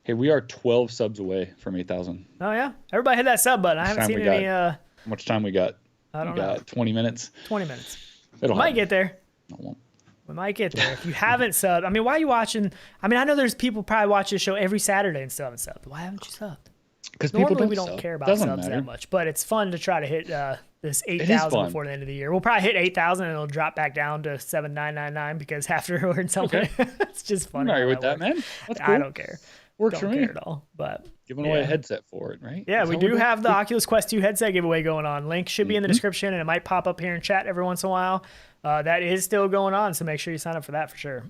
Hey, we are 12 subs away from 8,000. Oh, yeah? Everybody hit that sub button. I haven't seen any... How much time we got? I don't know. 20 minutes? 20 minutes. We might get there. No, it won't. We might get there. If you haven't subbed... I mean, why are you watching... I mean, I know there's people probably watch this show every Saturday and still haven't subbed. Why haven't you subbed? Because normally we don't care about subs that much, but it's fun to try to hit this 8,000 before the end of the year. We'll probably hit 8,000 and it'll drop back down to 7,999 because afterwards it's just fun. I'm all right with that, man. That's cool. I don't care. Works for me at all, but giving away a headset for it, right? Yeah, we do have the Oculus Quest 2 headset giveaway going on. Link should be in the description, and it might pop up here in chat every once in a while. That is still going on, so make sure you sign up for that for sure.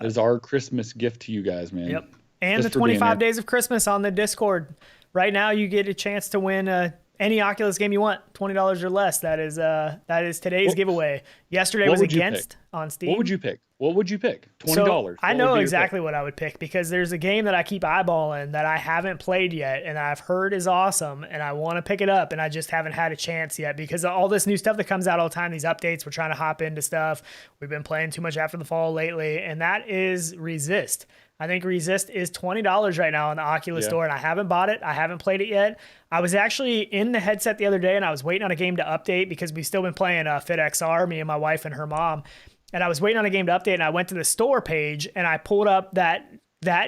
That is our Christmas gift to you guys, man. Yep. And just the 25 days of Christmas on the Discord. Right now, you get a chance to win any Oculus game you want, $20 or less. That is today's giveaway. Yesterday was against on Steam. What would you pick? What would you pick? $20. So I know exactly what I would pick because there's a game that I keep eyeballing that I haven't played yet and I've heard is awesome and I want to pick it up and I just haven't had a chance yet because of all this new stuff that comes out all the time, these updates, we're trying to hop into stuff. We've been playing too much After the Fall lately, and that is Resist. I think Resist is $20 right now on the Oculus Store, and I haven't bought it. I haven't played it yet. I was actually in the headset the other day, and I was waiting on a game to update because we've still been playing Fit XR, me and my wife and her mom. And I was waiting on a game to update, and I went to the store page, and I pulled up that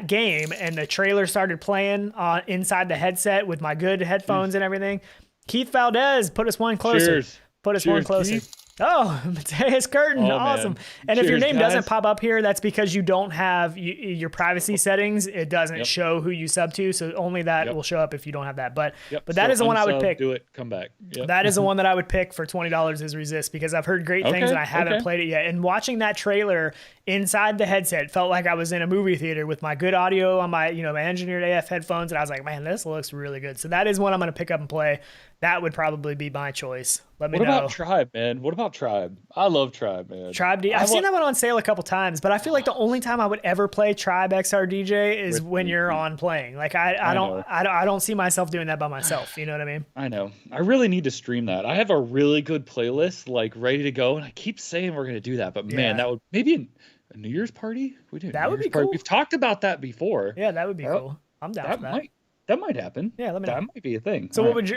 game, and the trailer started playing inside the headset with my good headphones and everything. Keith Valdez put us one closer. Cheers. Put us one closer. Keith. Oh, Mateus Curtin. Oh, awesome. Man. And Cheers, if your name guys. doesn't pop up here, that's because you don't have your privacy settings. It doesn't show who you sub to. So only that will show up if you don't have that. But that is the one I would pick. Do it. Come back. That is the one that I would pick for $20 is Resist because I've heard great things and I haven't played it yet. And watching that trailer inside the headset felt like I was in a movie theater with my good audio on my, my engineered AF headphones. And I was like, man, this looks really good. So that is one I'm going to pick up and play. That would probably be my choice. Let me know. What about Tribe, man? What about Tribe? I love Tribe, man. Tribe DJ. I've seen that one on sale a couple times, but I feel like the only time I would ever play Tribe XR DJ is when you're on playing. Like I don't see myself doing that by myself. You know what I mean? I know. I really need to stream that. I have a really good playlist like ready to go, and I keep saying we're gonna do that, but man, that would maybe a New Year's party. That would be cool. We've talked about that before. Yeah, that would be cool. I'm down for that. That might happen. Yeah, let me know. That might be a thing. So what would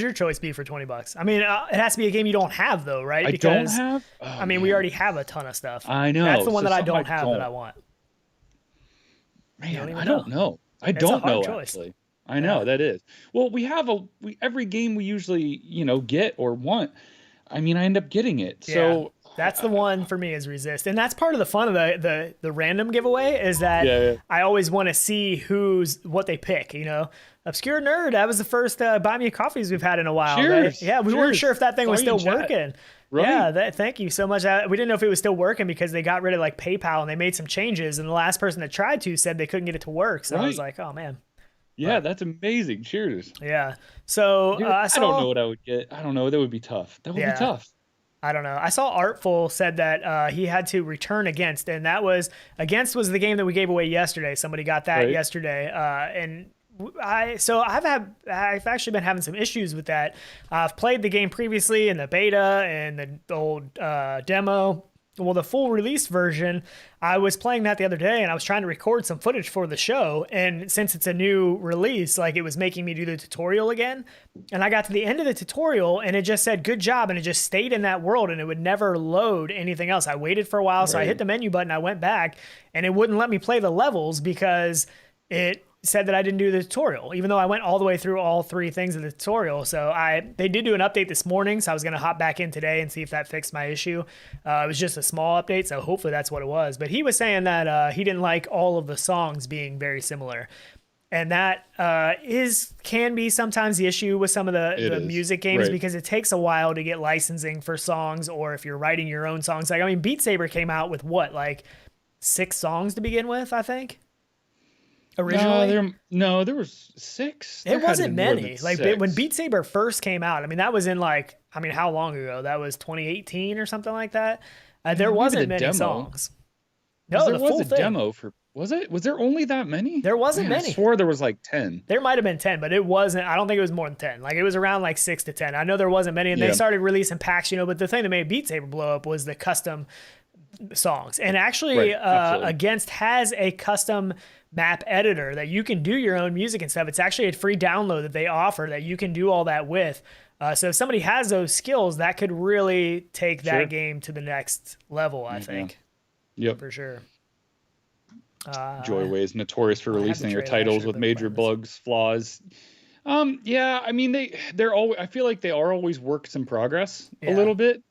your choice be for $20? I mean, it has to be a game you don't have though, right? I don't have. Oh, I mean, we already have a ton of stuff. I know. That's the one that I don't have that I want. Man, I don't know. I don't know actually. I know that is. Well, we have every game we usually get or want. I mean, I end up getting it. Yeah. So that's the one for me is Resist. And that's part of the fun of the random giveaway is that I always want to see what they pick, Obscure Nerd, that was the first Buy Me a Coffees we've had in a while. Cheers. Right? Yeah, we weren't sure if that thing was still working. Right. Yeah, thank you so much. We didn't know if it was still working because they got rid of like PayPal and they made some changes. And the last person that tried to said they couldn't get it to work. So I was like, oh, man. Yeah, that's amazing. Cheers. Yeah. So I don't know what I would get. I don't know. That would be tough. That would be tough. I don't know. I saw Artful said that he had to return Against, and that was the game that we gave away yesterday. Somebody got that yesterday, and I've actually been having some issues with that. I've played the game previously in the beta and the old demo. Well, the full release version, I was playing that the other day and I was trying to record some footage for the show. And since it's a new release, like it was making me do the tutorial again. And I got to the end of the tutorial and it just said, good job. And it just stayed in that world and it would never load anything else. I waited for a while. So I hit the menu button. I went back and it wouldn't let me play the levels because it said that I didn't do the tutorial, even though I went all the way through all three things of the tutorial. So they did do an update this morning, so I was going to hop back in today and see if that fixed my issue. It was just a small update, so hopefully that's what it was. But he was saying that he didn't like all of the songs being very similar. And that can be sometimes the issue with some of the music games because it takes a while to get licensing for songs, or if you're writing your own songs. Like, I mean, Beat Saber came out with what, like 6 songs to begin with, I think? Originally? No, there was 6. It wasn't many. Like when Beat Saber first came out, I mean, that was in how long ago? That was 2018 or something like that. There wasn't many songs. No, there was a demo for. Was it? Was there only that many? There wasn't many. I swore there was like 10. There might have been 10, but it wasn't. I don't think it was more than 10. Like it was around like 6 to 10. I know there wasn't many, and they started releasing packs, but the thing that made Beat Saber blow up was the custom songs. And actually, Against has a custom map editor that you can do your own music and stuff. It's actually a free download that they offer that you can do all that with. So if somebody has those skills, that could really take that game to the next level, I think. Yep. For sure. Joyway is notorious for releasing their titles with major bugs, flaws. Yeah, I mean they're always. I feel like they are always works in progress a little bit.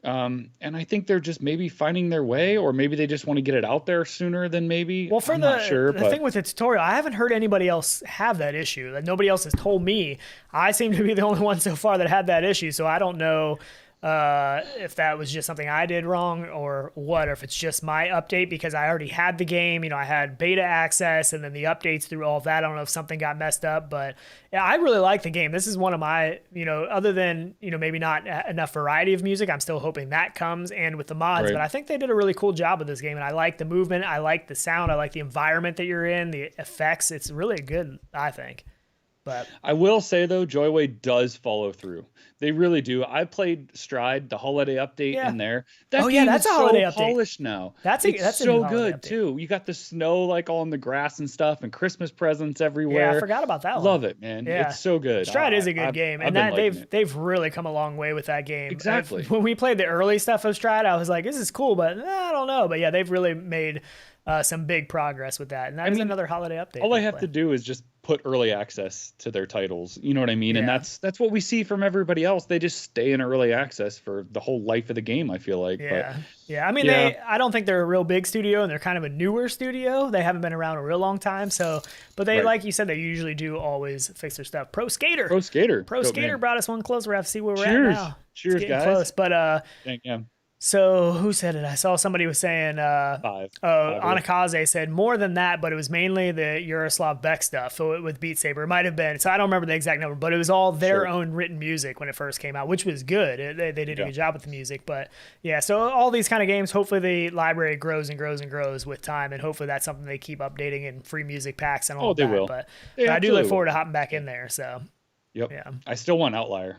And I think they're just maybe finding their way, or maybe they just want to get it out there sooner than maybe. Well, I'm not sure, the thing with the tutorial, I haven't heard anybody else have that issue. That nobody else has told me. I seem to be the only one so far that had that issue, so I don't know if that was just something I did wrong or what, or if it's just my update because I already had the game. You know, I had beta access and then the updates through all of that. I don't know if something got messed up, but yeah, I really like the game. This is one of my, you know, other than, you know, maybe not enough variety of music, I'm still hoping that comes and with the mods, but I think they did a really cool job with this game. And I like the movement. I like the sound. I like the environment that you're in, the effects. It's really good, I think. But I will say though, Joyway does follow through. They really do. I played Stride, the holiday update in there. That game that's is a holiday so update. polished now. That's so good too. You got the snow like all on the grass and stuff, and Christmas presents everywhere. Yeah, I forgot about that one. Love it, man. Yeah. It's so good. Stride is a good game, and that they've really come a long way with that game. Exactly. When we played the early stuff of Stride, I was like, this is cool, but I don't know. But yeah, they've really made some big progress with that, and that is another holiday update. All I have to do is just put early access to their titles. You know what I mean? And that's what we see from everybody else. They just stay in early access for the whole life of the game, I feel like. Yeah. I mean, I don't think they're a real big studio, and they're kind of a newer studio. They haven't been around a real long time. But they, like you said, they usually do always fix their stuff. Pro Skater brought us one closer. We have to see where we're at now. Cheers, guys. Close. But, yeah. So who said it? I saw somebody was saying, Anakaze said more than that, but it was mainly the Yaroslav Beck stuff with Beat Saber. It might have been, so I don't remember the exact number, but it was all their own written music when it first came out, which was good. They did a good job with the music, but yeah, so all these kind of games, hopefully the library grows and grows and grows with time, and hopefully that's something they keep updating in free music packs and all of that. Will. But I do look forward to hopping back in there, so. Yep. Yeah. I still want Outlier.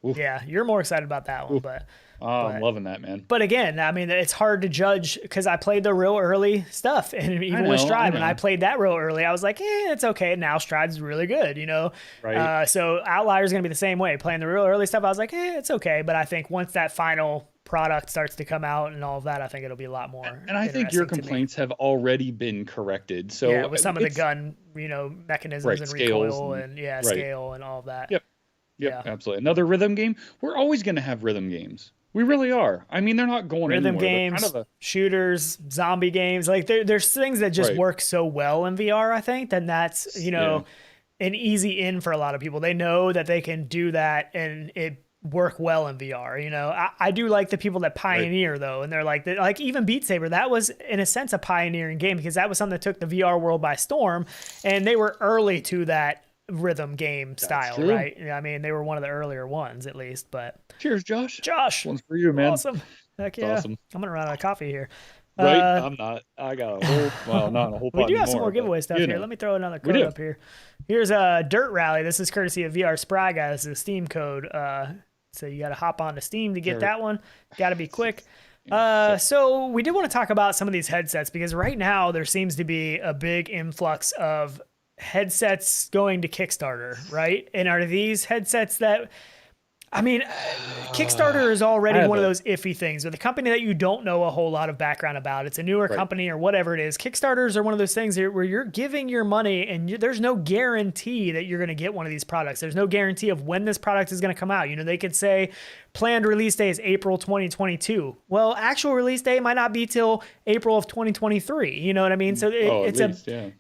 Oof. Yeah, you're more excited about that one, but I'm loving that, man. But again, I mean, it's hard to judge because I played the real early stuff, and even with Stride, when I played that real early, I was like, it's okay. Now Stride's really good, you know. Right. So Outlier's gonna be the same way. Playing the real early stuff, I was like, it's okay. But I think once that final product starts to come out and all of that, I think it'll be a lot more. And I think your complaints have already been corrected. So with some of the gun, mechanisms and recoil and scale and all of that. Yep, absolutely. Another rhythm game. We're always going to have rhythm games. We really are. I mean, they're not going rhythm anywhere. Games, shooters, zombie games. Like there's things that just work so well in VR. I think then that's an easy in for a lot of people. They know that they can do that and it work well in VR. You know, I do like the people that pioneer though, and they're like even Beat Saber. That was in a sense a pioneering game because that was something that took the VR world by storm, and they were early to that rhythm game style, right? I mean, they were one of the earlier ones at least. But cheers, Josh. One's for you, man. Awesome. Heck yeah. Awesome. I'm gonna run out of coffee here. Right? I'm not. I got a whole. Not a whole. We do have some more giveaway stuff here. Let me throw another code up here. Here's a Dirt Rally. This is courtesy of VR Spry guys. This is a Steam code. So you got to hop on to Steam to get that one. Got to be quick. So we did want to talk about some of these headsets because right now there seems to be a big influx of headsets going to Kickstarter, right? And are these headsets that, I mean, Kickstarter is already one of those iffy things with a company that you don't know a whole lot of background about. It's a newer company or whatever it is. Kickstarters are one of those things where you're giving your money and there's no guarantee that you're going to get one of these products. There's no guarantee of when this product is going to come out. You know, they could say planned release day is April 2022. Well, actual release day might not be till April of 2023. You know what I mean? So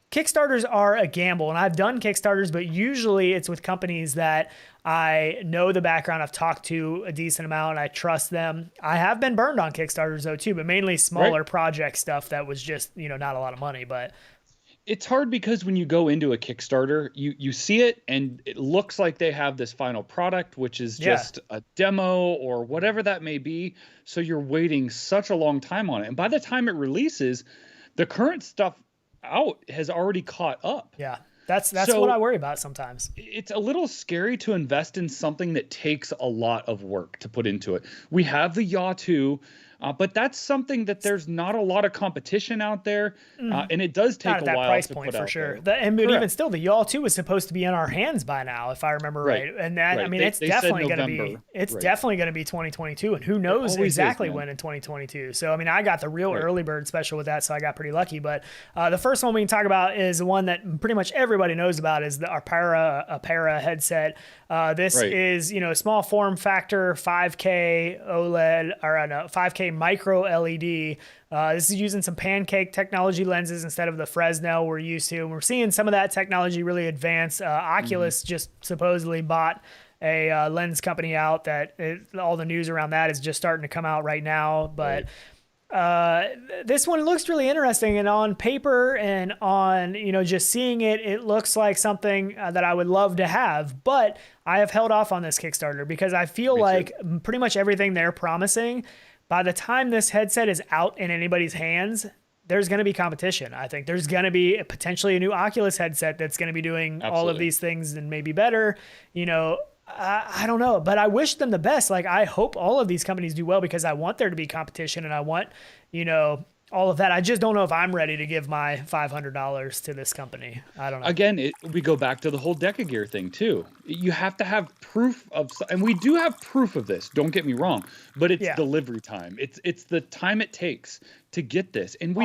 Kickstarters are a gamble, and I've done Kickstarters, but usually it's with companies that I know the background. I've talked to a decent amount. And I trust them. I have been burned on Kickstarters though too, but mainly smaller project stuff that was just, not a lot of money, but it's hard because when you go into a Kickstarter, you see it and it looks like they have this final product, which is just a demo or whatever that may be. So you're waiting such a long time on it. And by the time it releases, the current stuff out has already caught up. Yeah. That's what I worry about sometimes. It's a little scary to invest in something that takes a lot of work to put into it. We have the Yaw 2, but that's something that there's not a lot of competition out there, and it does take a while price to point put for out sure. there. But even still, the Yaw 2 is supposed to be in our hands by now, if I remember right. And that, I mean, it's definitely going to be definitely going to be 2022, and who knows exactly when in 2022. So I mean, I got the real early bird special with that, so I got pretty lucky. But the first one we can talk about is the one that pretty much everybody knows about is the Apera headset. This is a small form factor 5K OLED or no 5K micro LED. This is using some pancake technology lenses instead of the Fresnel we're used to. And we're seeing some of that technology really advance. Oculus just supposedly bought a lens company out that all the news around that is just starting to come out right now. But this one looks really interesting, and on paper and on, just seeing it, it looks like something that I would love to have, but I have held off on this Kickstarter because I feel like pretty much everything they're promising, by the time this headset is out in anybody's hands, there's going to be competition. I think there's going to be potentially a new Oculus headset that's going to be doing all of these things and maybe better. I don't know, but I wish them the best. Like, I hope all of these companies do well because I want there to be competition and I want, all of that. I just don't know if I'm ready to give my $500 to this company. I don't know. Again, we go back to the whole Decagear thing too. You have to have proof of, and we do have proof of this. Don't get me wrong, but it's delivery time. It's the time it takes to get this, and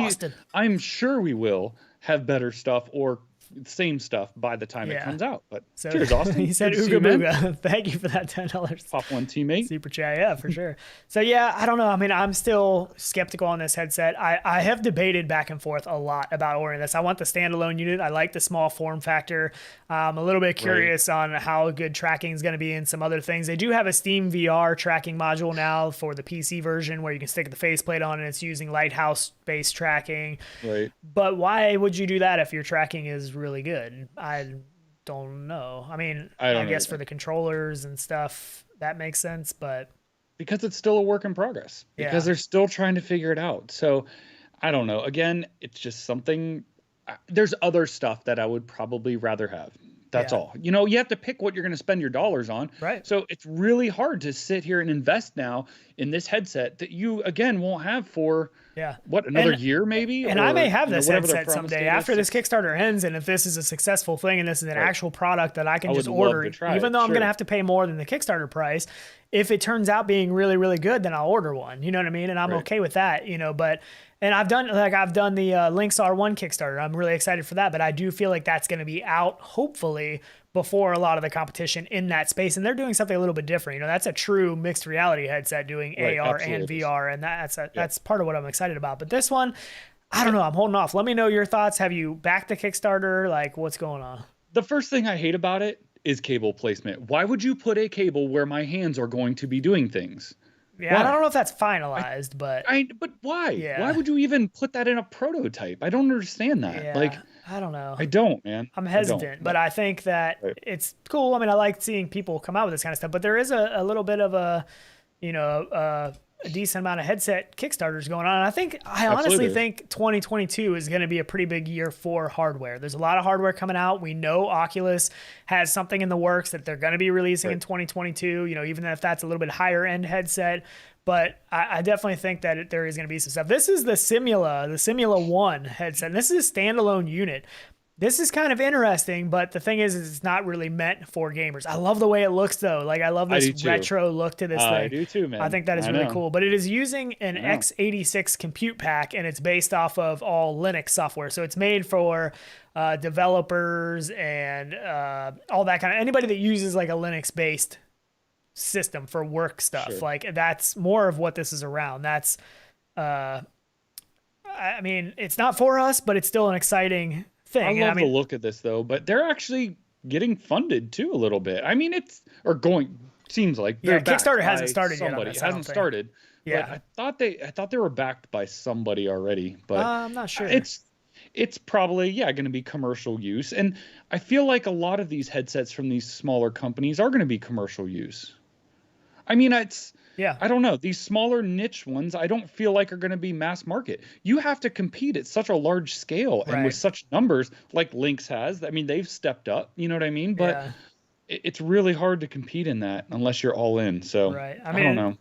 I'm sure we will have better stuff or same stuff by the time it comes out. But cheers, Austin. He said Ooga Booga. Thank you for that $10. Pop one, teammate. Super chat, yeah, for sure. So yeah, I don't know. I mean, I'm still skeptical on this headset. I have debated back and forth a lot about ordering this. I want the standalone unit. I like the small form factor. I'm a little bit curious on how good tracking is going to be and some other things. They do have a Steam VR tracking module now for the PC version where you can stick the faceplate on and it's using Lighthouse-based tracking. Right. But why would you do that if your tracking is really good? I don't know. I mean, I guess for the controllers and stuff, that makes sense, but because it's still a work in progress, because they're still trying to figure it out. So I don't know. Again, it's just something. There's other stuff that I would probably rather have. That's all. You have to pick what you're going to spend your dollars on. Right. So it's really hard to sit here and invest now in this headset that you, again, won't have for another year maybe? And I may have this headset someday after this Kickstarter ends, and if this is a successful thing and this is an actual product that I can just order, even though I'm going to have to pay more than the Kickstarter price, if it turns out being really, really good, then I'll order one. You know what I mean? And I'm okay with that, but... And I've done the Lynx R1 Kickstarter. I'm really excited for that, but I do feel like that's going to be out hopefully before a lot of the competition in that space. And they're doing something a little bit different. That's a true mixed reality headset doing AR and VR, and that's part of what I'm excited about. But this one, I don't know. I'm holding off. Let me know your thoughts. Have you backed the Kickstarter? Like, what's going on? The first thing I hate about it is cable placement. Why would you put a cable where my hands are going to be doing things? Yeah, I don't know if that's finalized, but why? Yeah. Why would you even put that in a prototype? I don't understand that. Yeah, I don't know. I don't, man. I'm hesitant, but I think that it's cool. I mean, I like seeing people come out with this kind of stuff, but there is a little bit of a decent amount of headset Kickstarters going on. And I honestly think 2022 is going to be a pretty big year for hardware. There's a lot of hardware coming out. We know Oculus has something in the works that they're going to be releasing in 2022, even if that's a little bit higher end headset. But I definitely think that there is going to be some stuff. This is the Simula 1 headset. And this is a standalone unit. This is kind of interesting, but the thing is it's not really meant for gamers. I love the way it looks, though. Like, I love this retro look to this thing. I do too, man. I think that is really cool. But it is using an x86 compute pack, and it's based off of all Linux software. So it's made for developers and all that kind of anybody that uses like a Linux-based system for work stuff. Sure. Like, that's more of what this is around. That's, I mean, it's not for us, but it's still an exciting thing. I love the look of this though, but they're actually getting funded too a little bit. I mean, seems like Kickstarter hasn't started yet. It hasn't started. Yeah, but I thought they were backed by somebody already, but I'm not sure. It's probably going to be commercial use, and I feel like a lot of these headsets from these smaller companies are going to be commercial use. I mean, I don't know. These smaller niche ones, I don't feel like are going to be mass market. You have to compete at such a large scale and with such numbers like Lynx has. I mean, they've stepped up, you know what I mean? But it's really hard to compete in that unless you're all in. So I don't know.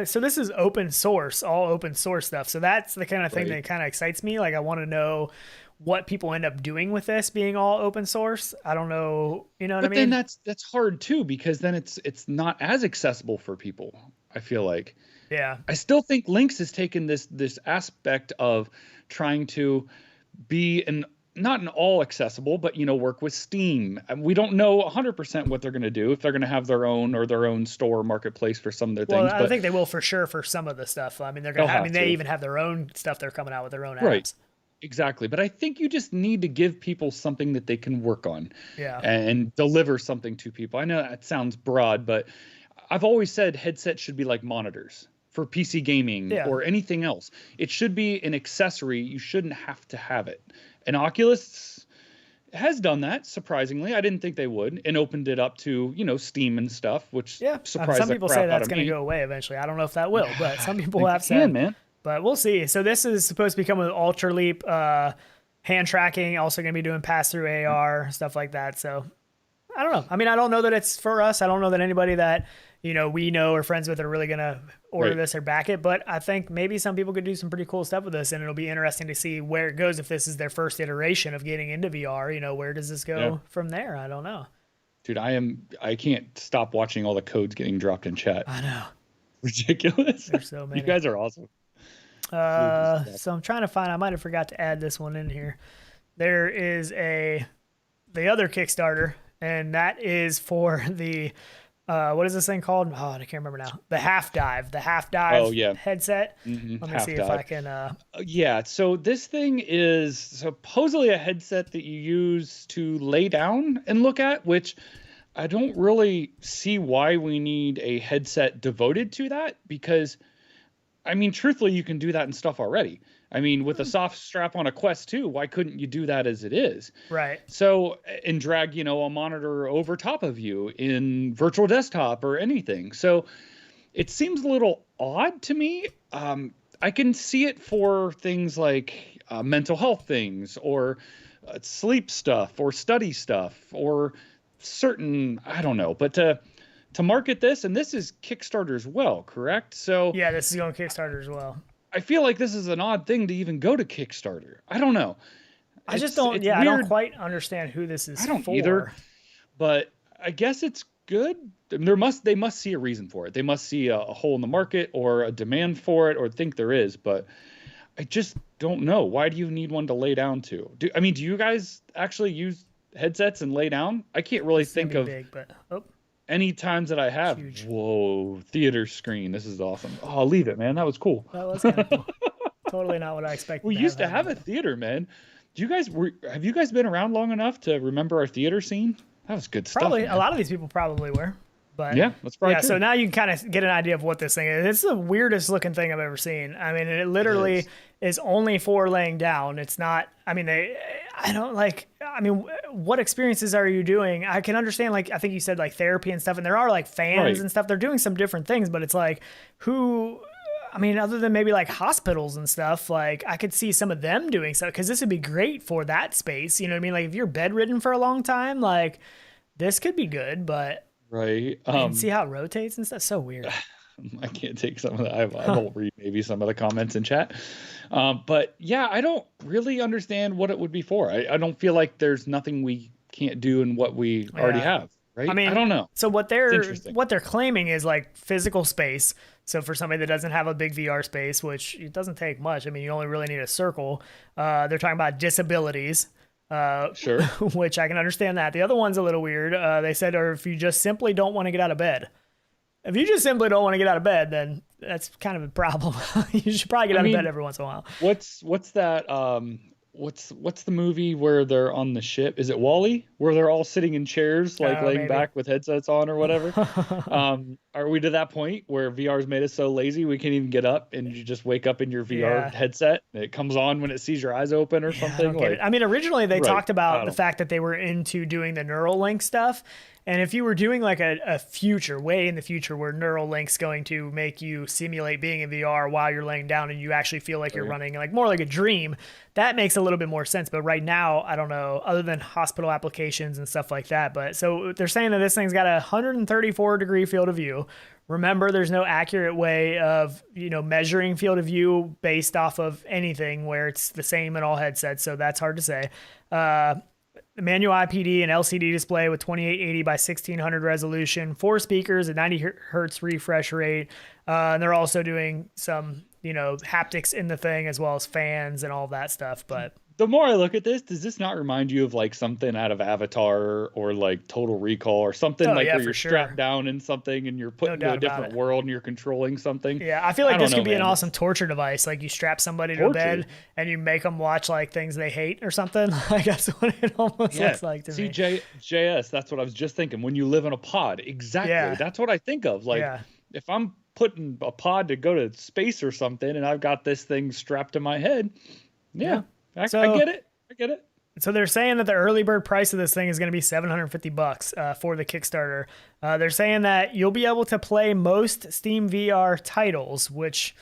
So this is open source, all open source stuff. So that's the kind of thing that kind of excites me. Like, I want to know what people end up doing with this being all open source. I don't know, what I mean? But then that's hard too, because then it's not as accessible for people, I feel like. Yeah. I still think Lynx has taken this aspect of trying to be not an all accessible, but work with Steam. We don't know 100% what they're going to do, if they're going to have their own store marketplace for some of their things. I think they will for sure for some of the stuff. I mean, they even have their own stuff they're coming out with, their own apps. exactly. But I think you just need to give people something that they can work on Yeah. and deliver something to people. I know that sounds broad, but I've always said headsets should be like monitors for PC gaming Yeah. or anything else. It should be an accessory. You shouldn't have to have it. And Oculus has done that, surprisingly. I didn't think they would, and opened it up to, Steam and stuff, which Yeah. surprised Some the people crap say out that's of going to me. go away eventually. I don't know if that will, but some people Think have it can, said, man. but we'll see. So this is supposed to become an Ultra Leap hand tracking, also going to be doing pass-through AR, stuff like that. So I don't know. I mean, I don't know that it's for us. I don't know that anybody that, we know or friends with are really going to order Right. this or back it. But I think maybe some people could do some pretty cool stuff with this, and it'll be interesting to see where it goes if this is their first iteration of getting into VR. Where does this go from there? I don't know. Dude, I can't stop watching all the codes getting dropped in chat. I know. Ridiculous. There's so many. You guys are awesome. So I'm trying to find. I might have forgot to add this one in here. There is the other Kickstarter, and that is for the what is this thing called? Oh, I can't remember now. The HalfDive headset. Mm-hmm. Let me see if I can. Yeah, so this thing is supposedly a headset that you use to lay down and look at, which I don't really see why we need a headset devoted to that, because I mean, truthfully, you can do that and stuff already. I mean, with a soft strap on a Quest 2, why couldn't you do that as it is? Right. So, and drag, a monitor over top of you in virtual desktop or anything. So it seems a little odd to me. I can see it for things like mental health things or sleep stuff or study stuff or certain, I don't know, but to market this, and this is Kickstarter as well, correct? So Yeah, this is going Kickstarter as well. I feel like this is an odd thing to even go to Kickstarter. I don't know. I just don't. Yeah, I don't quite understand who this is. I don't for. either. But I guess it's good. They must see a reason for it. They must see a hole in the market or a demand for it, or think there is. But I just don't know. Why do you need one to lay down to? Do you guys actually use headsets and lay down? I can't really think of big, but any times that I have. Huge. Whoa, theater screen. This is awesome. Oh, I'll leave it, man. That was cool. that was kind of cool. Totally not what I expected. We used to have a theater, man. Have you guys been around long enough to remember our theater scene? That was good stuff. Probably man. a lot of these people probably were. But yeah, that's probably true. So now you can kind of get an idea of what this thing is. It's the weirdest looking thing I've ever seen. I mean, it literally is only for laying down. It's not. I mean, what experiences are you doing? I can understand, like, I think you said like therapy and stuff, and there are like fans and stuff. They're doing some different things, but it's like other than maybe like hospitals and stuff, like I could see some of them doing stuff, because this would be great for that space. You know what I mean? Like if you're bedridden for a long time, like this could be good, but right. and see how it rotates and stuff. So weird. I can't take some of that. I won't read maybe some of the comments in chat. But yeah, I don't really understand what it would be for. I don't feel like there's nothing we can't do in what we already have. Right. I mean, I don't know. So what they're claiming is like physical space. So for somebody that doesn't have a big VR space, which it doesn't take much. I mean, you only really need a circle. They're talking about disabilities. Sure. Which I can understand that. The other one's a little weird. They said, or if you just simply don't want to get out of bed. If you just simply don't want to get out of bed, then that's kind of a problem. You should probably get out of bed every once in a while. What's that? What's the movie where they're on the ship? Is it Wall-E, where they're all sitting in chairs, like laying back with headsets on or whatever? Are we to that point where VR's made us so lazy we can't even get up, and you just wake up in your VR headset and it comes on when it sees your eyes open or something? I mean, originally they talked about the fact that they were into doing the Neuralink stuff. And if you were doing like a future, way in the future, where Neuralink's going to make you simulate being in VR while you're laying down and you actually feel like you're running, like more like a dream, that makes a little bit more sense. But right now, I don't know, other than hospital applications and stuff like that. But so they're saying that this thing's got a 134 degree field of view. Remember, there's no accurate way of, measuring field of view based off of anything where it's the same in all headsets. So that's hard to say. Manual IPD and LCD display with 2880 by 1600 resolution, 4 speakers at 90 hertz refresh rate. And they're also doing some, haptics in the thing, as well as fans and all that stuff. But the more I look at this, does this not remind you of like something out of Avatar or like Total Recall or something Oh like yeah, where for you're sure. strapped down in something and you're put No into a doubt about different it. world and you're controlling something? Yeah, I feel I like don't this know, could be an man. awesome torture device. Like you strap somebody to a Torture. bed and you make them watch like things they hate or something. Like that's what it almost Yeah. looks like to me. JS, that's what I was just thinking. When you live in a pod, exactly. Yeah, That's what I think of. Like yeah. if I'm putting a pod to go to space or something and I've got this thing strapped to my head, yeah, I So get it. I get it. So they're saying that the early bird price of this thing is going to be $750 for the Kickstarter. They're saying that you'll be able to play most Steam VR titles, which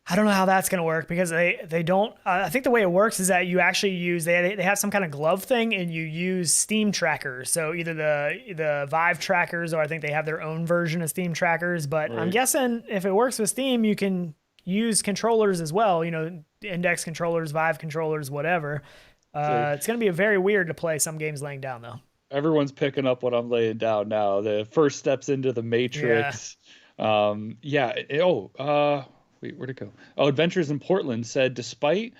I don't know how that's going to work because they don't. I think the way it works is that you actually use they have some kind of glove thing and you use Steam trackers. So either the Vive trackers or I think they have their own version of Steam trackers. But I'm guessing if it works with Steam, you can use controllers as well. You know, index controllers, Vive controllers, whatever. It's going to be very weird to play some games laying down, though. Everyone's picking up what I'm laying down now. The first steps into the Matrix. Wait, where'd it go? Oh, Adventures in Portland said, despite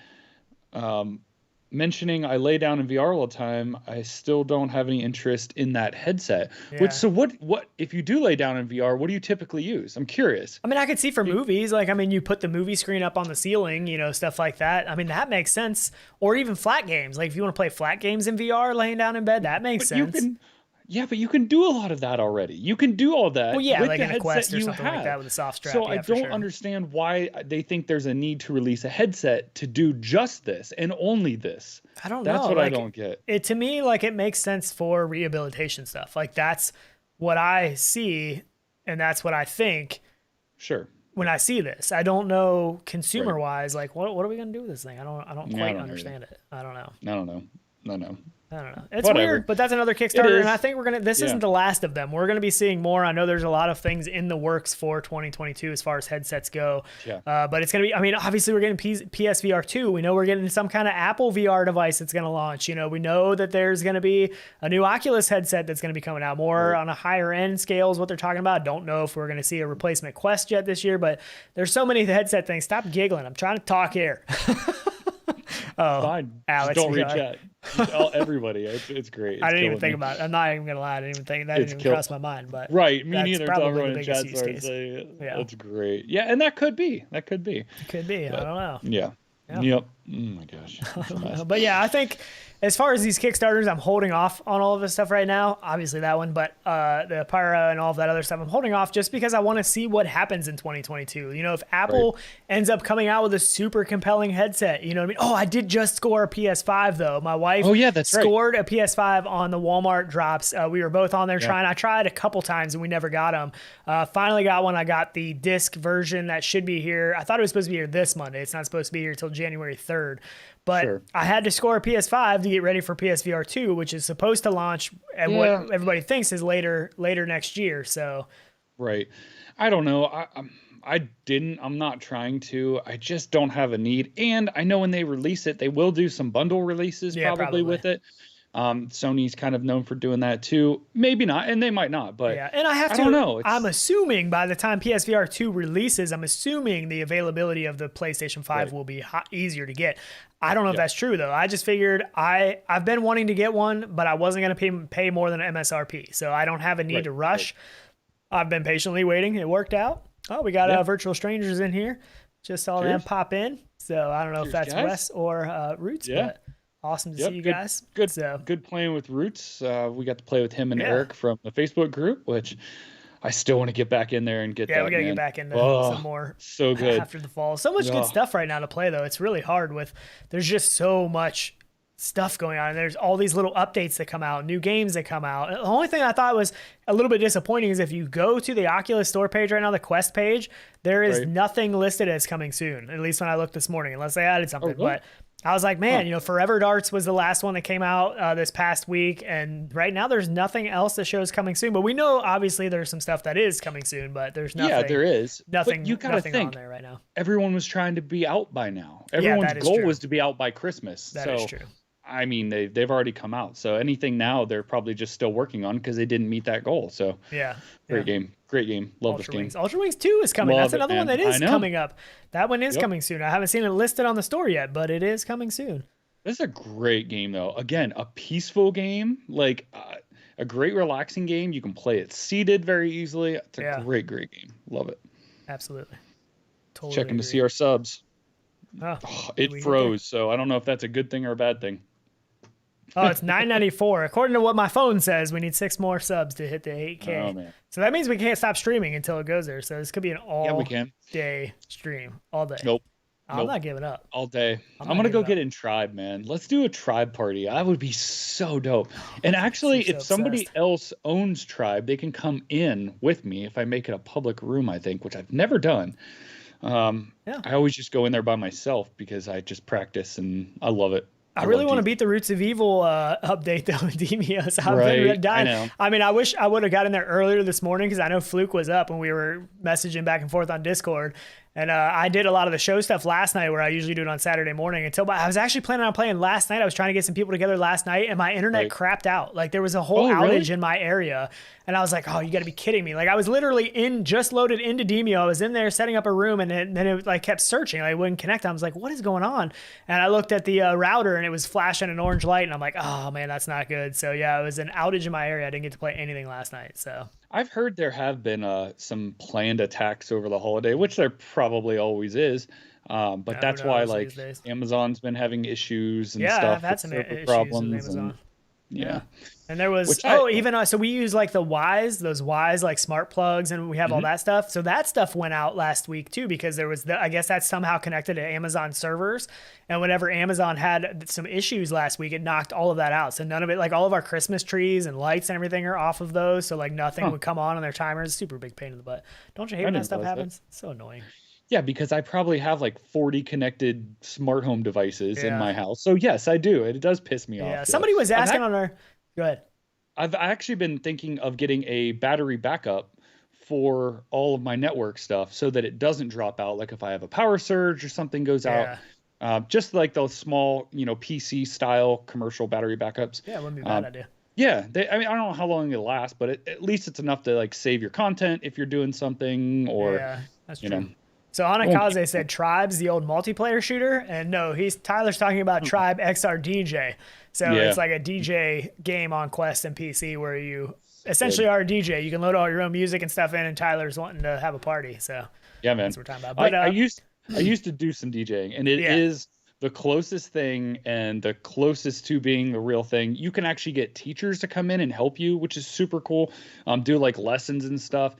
mentioning I lay down in VR all the time, I still don't have any interest in that headset. Yeah. So what if you do lay down in VR, what do you typically use? I'm curious. I mean, I could see for movies, like, I mean, you put the movie screen up on the ceiling, you know, stuff like that. I mean, that makes sense. Or even flat games. Like, if you want to play flat games in VR laying down in bed, that makes sense. But you can do a lot of that already. You can do all that. Well, yeah, with like the in a Quest headset or you something like have. that with a soft strap. So yeah, I for don't sure. understand why they think there's a need to release a headset to do just this and only this. I don't know. That's what I don't get. It to me, like, it makes sense for rehabilitation stuff. Like, that's what I see, and that's what I think. Sure. When I see this, I don't know consumer wise, like what are we gonna do with this thing? I don't quite understand it. I don't know. I don't know. I don't know. It's Whatever. weird, but that's another Kickstarter, and I think this isn't the last of them. We're going to be seeing more. I know there's a lot of things in the works for 2022 as far as headsets go. Yeah. But it's going to be, I mean, obviously we're getting PSVR 2. We know we're getting some kind of Apple VR device that's going to launch. You know, we know that there's going to be a new Oculus headset that's going to be coming out more on a higher end scale is what they're talking about. Don't know if we're going to see a replacement Quest yet this year, but there's so many headset things. Stop giggling. I'm trying to talk here. Fine. Alex, just don't reach out. Tell everybody. It's great. I didn't even think about it. I'm not even gonna lie. I didn't even think that didn't even cross my mind. But right, me that's neither. probably Everyone the in biggest chat use started case. saying, Yeah. That's great. Yeah, and that could be. It could be. I don't know. Yeah. Yep. Oh my gosh. But yeah, I think as far as these Kickstarters, I'm holding off on all of this stuff right now. Obviously that one, but the Pyra and all of that other stuff, I'm holding off just because I want to see what happens in 2022. You know, if Apple ends up coming out with a super compelling headset, you know what I mean? Oh, I did just score a PS5 though. My wife scored a PS5 on the Walmart drops. We were both on there trying. I tried a couple times and we never got them. Finally got one. I got the disc version that should be here. I thought it was supposed to be here this Monday. It's not supposed to be here till January 3rd. But I had to score a PS5 to get ready for PSVR 2, which is supposed to launch at what everybody thinks is later next year. So, right. I don't know. I'm not trying to. I just don't have a need. And I know when they release it, they will do some bundle releases probably with it. Sony's kind of known for doing that too. Maybe not, and they might not, but and I don't know. I'm assuming by the time PSVR 2 releases, I'm assuming the availability of the PlayStation 5 will be easier to get. I don't know if that's true though. I just figured I've been wanting to get one, but I wasn't going to pay more than MSRP, so I don't have a need to rush. I've been patiently waiting. It worked out. Oh, we got Virtual Strangers in here. Just saw them pop in. So I don't know if that's guys. Wes or Roots, but awesome to see you guys. Good playing with Roots. We got to play with him and Eric from the Facebook group, which I still want to get back in there and get that. Yeah, we got to get back into some more so good after the fall. So much good stuff right now to play, though. It's really hard there's just so much stuff going on. And there's all these little updates that come out, new games that come out. The only thing I thought was a little bit disappointing is if you go to the Oculus store page right now, the Quest page, there is nothing listed as coming soon, at least when I looked this morning, unless they added something. But I was like, man, you know, Forever Darts was the last one that came out this past week. And right now there's nothing else that shows coming soon. But we know, obviously, there's some stuff that is coming soon, but there's nothing. Yeah, there is. Nothing, but you gotta think, on there right now. Everyone was trying to be out by now. Everyone's goal was to be out by Christmas. That is true. I mean, they've already come out. So anything now, they're probably just still working on because they didn't meet that goal. So great game. Love this game. Ultra Wings 2 is coming. That's another one that is coming up. That one is coming soon. I haven't seen it listed on the store yet, but it is coming soon. This is a great game, though. Again, a peaceful game, like a great relaxing game. You can play it seated very easily. It's a great game. Love it. Absolutely. Totally Checking to agree. see our subs. Oh, It froze, so I don't know if that's a good thing or a bad thing. Oh, it's 994. According to what my phone says, we need 6 more subs to hit the 8K. Oh, man. So that means we can't stop streaming until it goes there. So this could be an we can. all-day stream. All day. Nope. I'm not giving up. All day. I'm going to go get in Tribe, man. Let's do a Tribe party. That would be so dope. And actually, if somebody else owns Tribe, they can come in with me if I make it a public room, I think, which I've never done. I always just go in there by myself because I just practice and I love it. I really want to beat the Roots of Evil update though with Demeo. So I've been dying. I know. I mean, I wish I would have got in there earlier this morning because I know Fluke was up and we were messaging back and forth on Discord. And I did a lot of the show stuff last night where I usually do it on Saturday morning until I was actually planning on playing last night. I was trying to get some people together last night and my internet crapped out. Like there was a whole outage in my area. And I was like, oh, you got to be kidding me. Like I was literally just loaded into Demeo. I was in there setting up a room and then it like kept searching. I wouldn't connect. I was like, what is going on? And I looked at the router and it was flashing an orange light. And I'm like, oh man, that's not good. So yeah, it was an outage in my area. I didn't get to play anything last night. So I've heard there have been some planned attacks over the holiday, which there probably always is. But that's why like Amazon's been having issues and stuff. Yeah, I've had some issues problems with Amazon. Yeah. And there was, so we use like the Wise, those Wise like smart plugs and we have all that stuff. So that stuff went out last week too, because there was I guess that's somehow connected to Amazon servers. And whenever Amazon had some issues last week, it knocked all of that out. So none of it, like all of our Christmas trees and lights and everything are off of those. So like nothing would come on their timers. Super big pain in the butt. Don't you hate when that stuff happens? It's so annoying. Yeah, because I probably have like 40 connected smart home devices in my house. So yes, I do. It does piss me off. Yeah, somebody was asking on our... Go ahead. I've actually been thinking of getting a battery backup for all of my network stuff so that it doesn't drop out. Like if I have a power surge or something goes out, just like those small, PC style commercial battery backups. Yeah, it wouldn't be a bad idea. Yeah, I mean, I don't know how long it'll last, but at least it's enough to like save your content if you're doing something or, that's true. So Anakaze said Tribe's the old multiplayer shooter, and no, Tyler's talking about Tribe XR DJ. So it's like a DJ game on Quest and PC where you essentially are a DJ. You can load all your own music and stuff in, and Tyler's wanting to have a party. So yeah, man, that's what we're talking about. But I used to do some DJing, and it is the closest thing and the closest to being the real thing. You can actually get teachers to come in and help you, which is super cool. Do like lessons and stuff.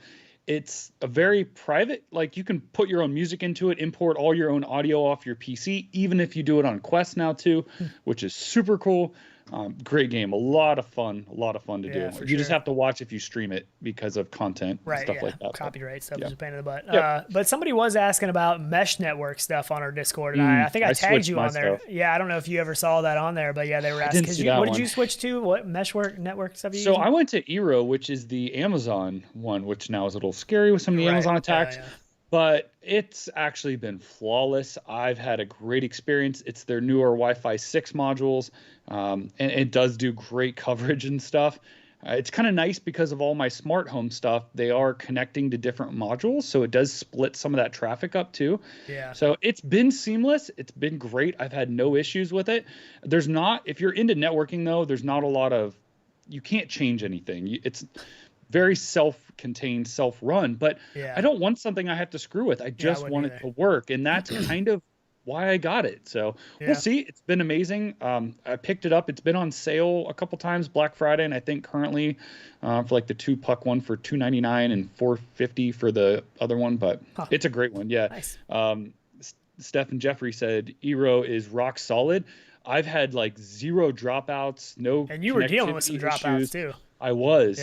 It's a very private, like you can put your own music into it, import all your own audio off your PC, even if you do it on Quest now too, which is super cool. Great game. A lot of fun to do. You just have to watch if you stream it because of content and stuff like that. Copyright stuff is a pain in the butt. But somebody was asking about mesh network stuff on our Discord, and I think I tagged you on there. Yeah, I don't know if you ever saw that on there, but yeah, they were asking. What did you switch to? What mesh network stuff you using? So I went to Eero, which is the Amazon one, which now is a little scary with some of the Amazon attacks. But it's actually been flawless. I've had a great experience. It's their newer Wi-Fi 6 modules, and it does do great coverage and stuff. It's kind of nice because of all my smart home stuff. They are connecting to different modules, so it does split some of that traffic up too. Yeah. So it's been seamless. It's been great. I've had no issues with it. If you're into networking though, there's not a lot of, you can't change anything. It's very self-contained, self-run, but I don't want something I have to screw with. I just want it to work, and that's kind of why I got it. So we'll see. It's been amazing. I picked it up. It's been on sale a couple times, Black Friday, and I think currently for like the 2-puck one for $2.99 and $4.50 for the other one, but it's a great one. Yeah. Nice. Steph and Jeffrey said Eero is rock solid. I've had like 0 dropouts, no. And you were dealing with some dropouts too. I was.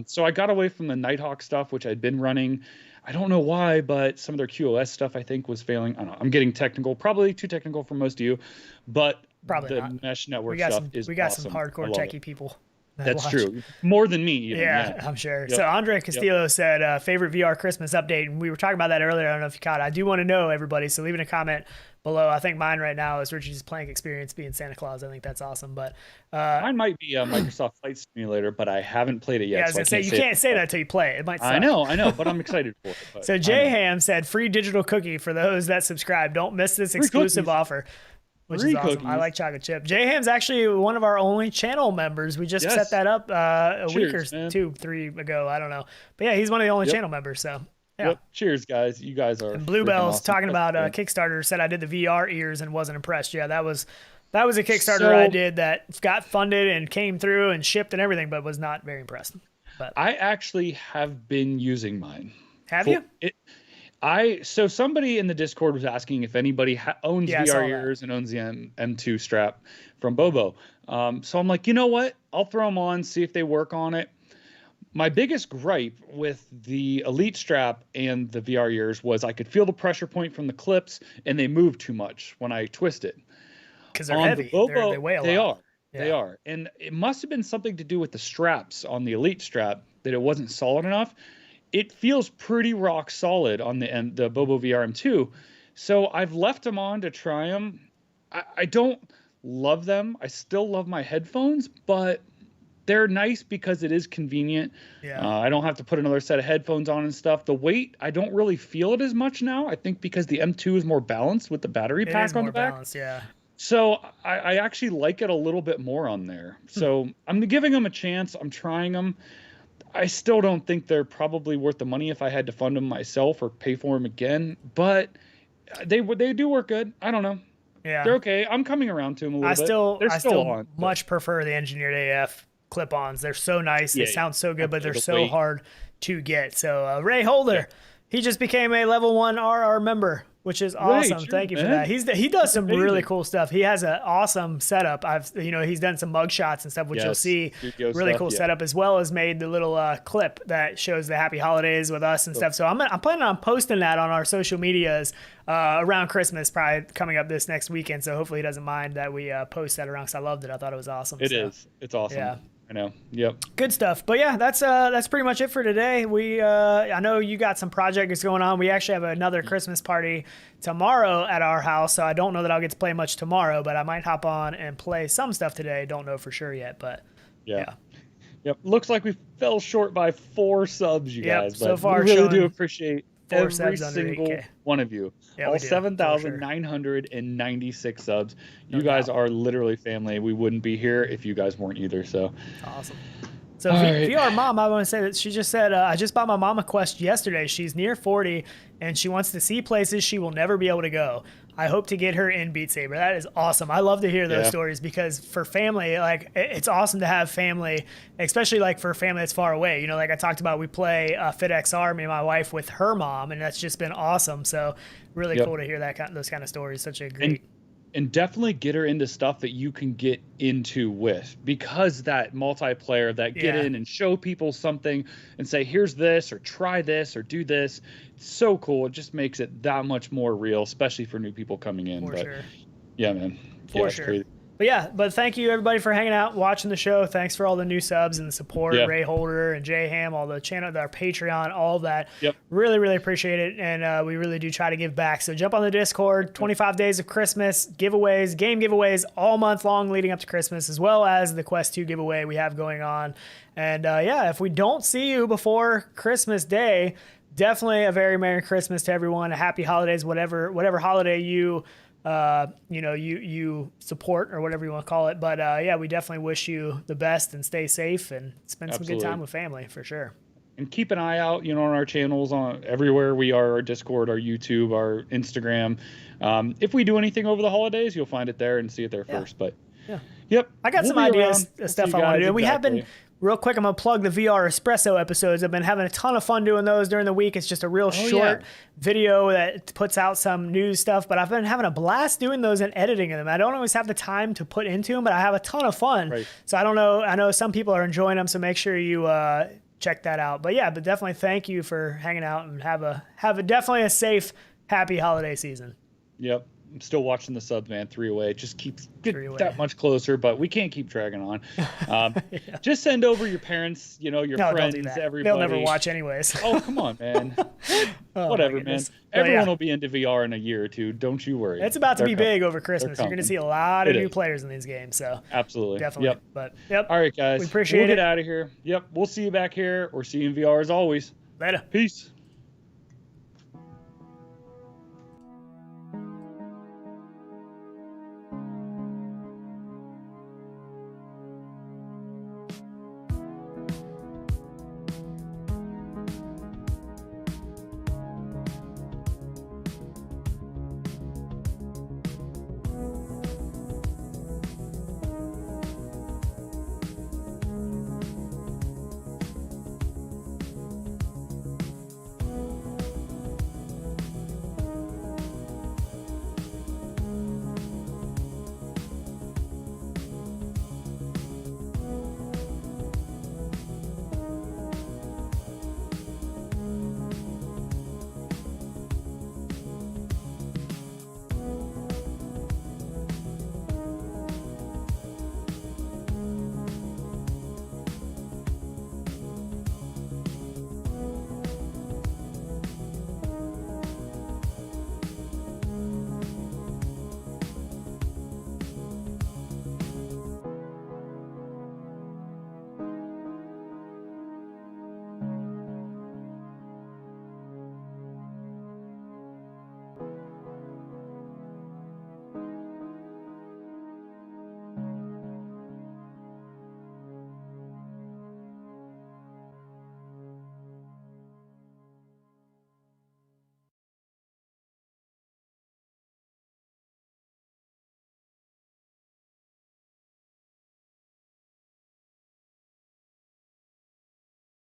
So I got away from the Nighthawk stuff, which I'd been running. I don't know why, but some of their QoS stuff I think was failing. I don't know. I'm getting technical, probably too technical for most of you, but probably the mesh network stuff is we got awesome. some hardcore techie people. That's true. More than me. Even. Yeah, I'm sure. So Andre Castillo said favorite VR Christmas update, and we were talking about that earlier. I don't know if you caught it. I do want to know, everybody, so leave in a comment below. I think mine right now is Richie's playing experience being Santa Claus. I think that's awesome. But mine might be a Microsoft Flight Simulator, but I haven't played it yet. Yeah, I was gonna say you can't say that until you play it. It might suck. I know, but I'm excited for it. But so Jay Ham said free digital cookie for those that subscribe. Don't miss this exclusive offer. which Three is awesome. cookies. I like chocolate chip. J-Ham's actually one of our only channel members. We just Yes. set that up a week or man. 2-3 ago. I don't know. But yeah, he's one of the only channel members. So yeah. Yep. Cheers, guys. You guys are. And freaking Bluebell's awesome. talking about Kickstarter, said I did the VR ears and wasn't impressed. Yeah, that was a Kickstarter I did that got funded and came through and shipped and everything, but was not very impressed. But I actually have been using mine. have you? So somebody in the Discord was asking if anybody owns Yeah, I saw VR that. ears and owns the M2 strap from Bobo. So I'm like, you know what? I'll throw them on, see if they work on it. My biggest gripe with the Elite strap and the VR ears was I could feel the pressure point from the clips, and they move too much when I twist it. Because they're On heavy. the Bobo, They weigh a lot. they are. Yeah. They are. And it must have been something to do with the straps on the Elite strap that it wasn't solid enough. It feels pretty rock solid on the Bobo VR M2. So I've left them on to try them. I don't love them. I still love my headphones, but they're nice because it is convenient. Yeah. I don't have to put another set of headphones on and stuff. The weight, I don't really feel it as much now. I think because the M2 is more balanced with the battery It pack is on more the back. balanced, yeah. So I actually like it a little bit more on there. So I'm giving them a chance. I'm trying them. I still don't think they're probably worth the money if I had to fund them myself or pay for them again. But they do work good. I don't know. Yeah. They're okay. I'm coming around to them a little bit. I They're still on. but- much prefer the engineered AF clip-ons. They're so nice. They Yeah, sound so good, but they're the so weight. hard to get. So Ray Holder, he just became a level 1 RR member, which is awesome. cheers, Thank you for man. that. He does some amazing. really cool stuff. He has an awesome setup. He's done some mug shots and stuff, which you'll Yes, see. Yu-Gi-Oh Really stuff, cool yeah. setup, as well as made the little clip that shows the happy holidays with us and stuff. So I'm planning on posting that on our social medias around Christmas, probably coming up this next weekend. So hopefully he doesn't mind that we post that around, because I loved it. I thought it was awesome. It is. It's awesome. Yeah. I know. Yep. Good stuff. But yeah, that's pretty much it for today. I know you got some projects going on. We actually have another Christmas party tomorrow at our house, so I don't know that I'll get to play much tomorrow, but I might hop on and play some stuff today. Don't know for sure yet, but yeah. Yep. Looks like we fell short by 4 subs, you Yep, guys. so But far we really do showing appreciate 4 every subs under single 8K. one of you. Yeah, All we do, for sure. 7,996 subs. You guys are literally family. We wouldn't be here if you guys weren't either. So Awesome. So All right. VR Mom, I want to say that she just said, I just bought my mom a Quest yesterday. She's near 40, and she wants to see places she will never be able to go. I hope to get her in Beat Saber. That is awesome. I love to hear those Yeah. stories, because for family, like, it's awesome to have family, especially like for family that's far away. You know, like I talked about, we play Fit XR, me and my wife, with her mom, and that's just been awesome. So really Yep. cool to hear those kind of stories. Such a great. and definitely get her into stuff that you can get into with, because that multiplayer, that get Yeah. in and show people something and say, here's this, or try this, or do this. It's so cool. It just makes it that much more real, especially for new people coming in. For but sure. yeah, man. For Yeah, it's sure. crazy. But thank you everybody for hanging out, watching the show. Thanks for all the new subs and the support. Yeah. Ray Holder and Jay Ham, all the channel, our Patreon, all of that. Yep. Really, really appreciate it. And we really do try to give back. So jump on the Discord, 25 days of Christmas, giveaways, game giveaways all month long leading up to Christmas, as well as the Quest 2 giveaway we have going on. And if we don't see you before Christmas Day, definitely a very Merry Christmas to everyone. A happy holidays, whatever holiday you support, or whatever you want to call it. But we definitely wish you the best, and stay safe, and spend some good Absolutely. time with family, for sure. And keep an eye out, on our channels, on everywhere we are, our Discord, our YouTube, our Instagram. If we do anything over the holidays, you'll find it there and see it there first. But Yeah. yep. I got we'll some be ideas, around. We'll stuff see I you want to guys. do. We have been, Exactly. real quick, I'm going to plug the VR Espresso episodes. I've been having a ton of fun doing those during the week. It's just a real short video that puts out some news stuff, but I've been having a blast doing those and editing them. I don't always have the time to put into them, but I have a ton of fun. Right. So I don't know. I know some people are enjoying them, so make sure you check that out. But yeah, definitely thank you for hanging out, and have a definitely a safe, happy holiday season. Yep. I'm still watching the subs, man. 3 away. It just keeps Three away. that much closer, but we can't keep dragging on. Just send over your parents, your No, friends, don't do that. everybody. They'll never watch anyways. Oh, come on, man. Oh, Whatever, my man. goodness. But Everyone yeah. will be into VR in a year or two. Don't you worry. It's about to They're be coming. big over Christmas. You're going to see a lot of It new is. players in these games. So Absolutely. definitely. Yep. But yep. All right, guys. We appreciate We'll it. get out of here. Yep. We'll see you back here, or see you in VR as always. Later. Peace.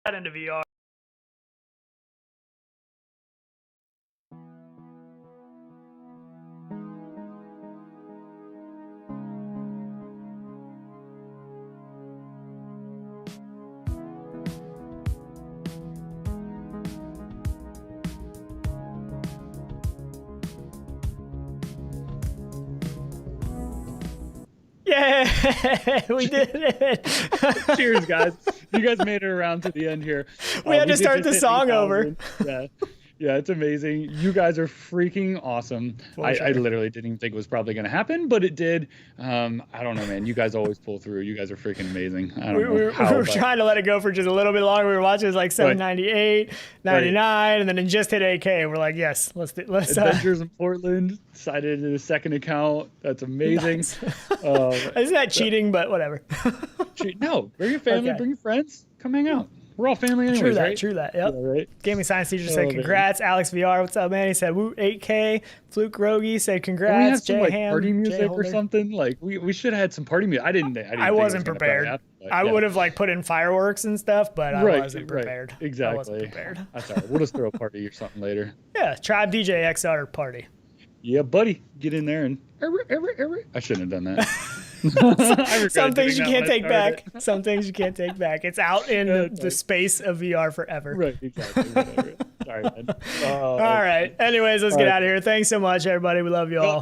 into VR. Yeah, we did it. Cheers, guys. You guys made it around to the end here. We had to did start just the hit song 8,000. over. Yeah. Yeah, it's amazing. You guys are freaking awesome. I literally didn't even think it was probably going to happen, but it did. I don't know, man. You guys always pull through. You guys are freaking amazing. I don't know how, we were but- trying to let it go for just a little bit longer. We were watching it was like 798, 99, and then it just hit 8K. We're like, yes, let's Adventures in Portland. Decided to do a second account. That's amazing. Nice. Isn't that cheating? But whatever. No, bring your family, Okay. bring your friends. Come hang out. We're all family anyways, right? True that. Yep. Yeah, right. Gaming Science Teacher Oh, said man. congrats. Alex VR, what's up, man? He said woo 8K. Fluke Rogie said Don't we have congrats. some Jay like Ham, party Jay music or Holder. something? Like we should have had some party music. I didn't think I it was wasn't gonna probably prepared. happen, but I yeah. would have like put in fireworks and stuff, but I wasn't prepared. Right. Exactly. I wasn't prepared. That's all right. We'll just throw a party or something later. Yeah, Tribe DJ XR party. Yeah, buddy, get in there and I shouldn't have done that. I regret Some things you doing that can't when I take started. back. Some things you can't take back. It's out in the space of VR forever. Right, exactly. Whatever. Sorry, man. All right. Anyways, let's get out of here. Thanks so much, everybody. We love you all.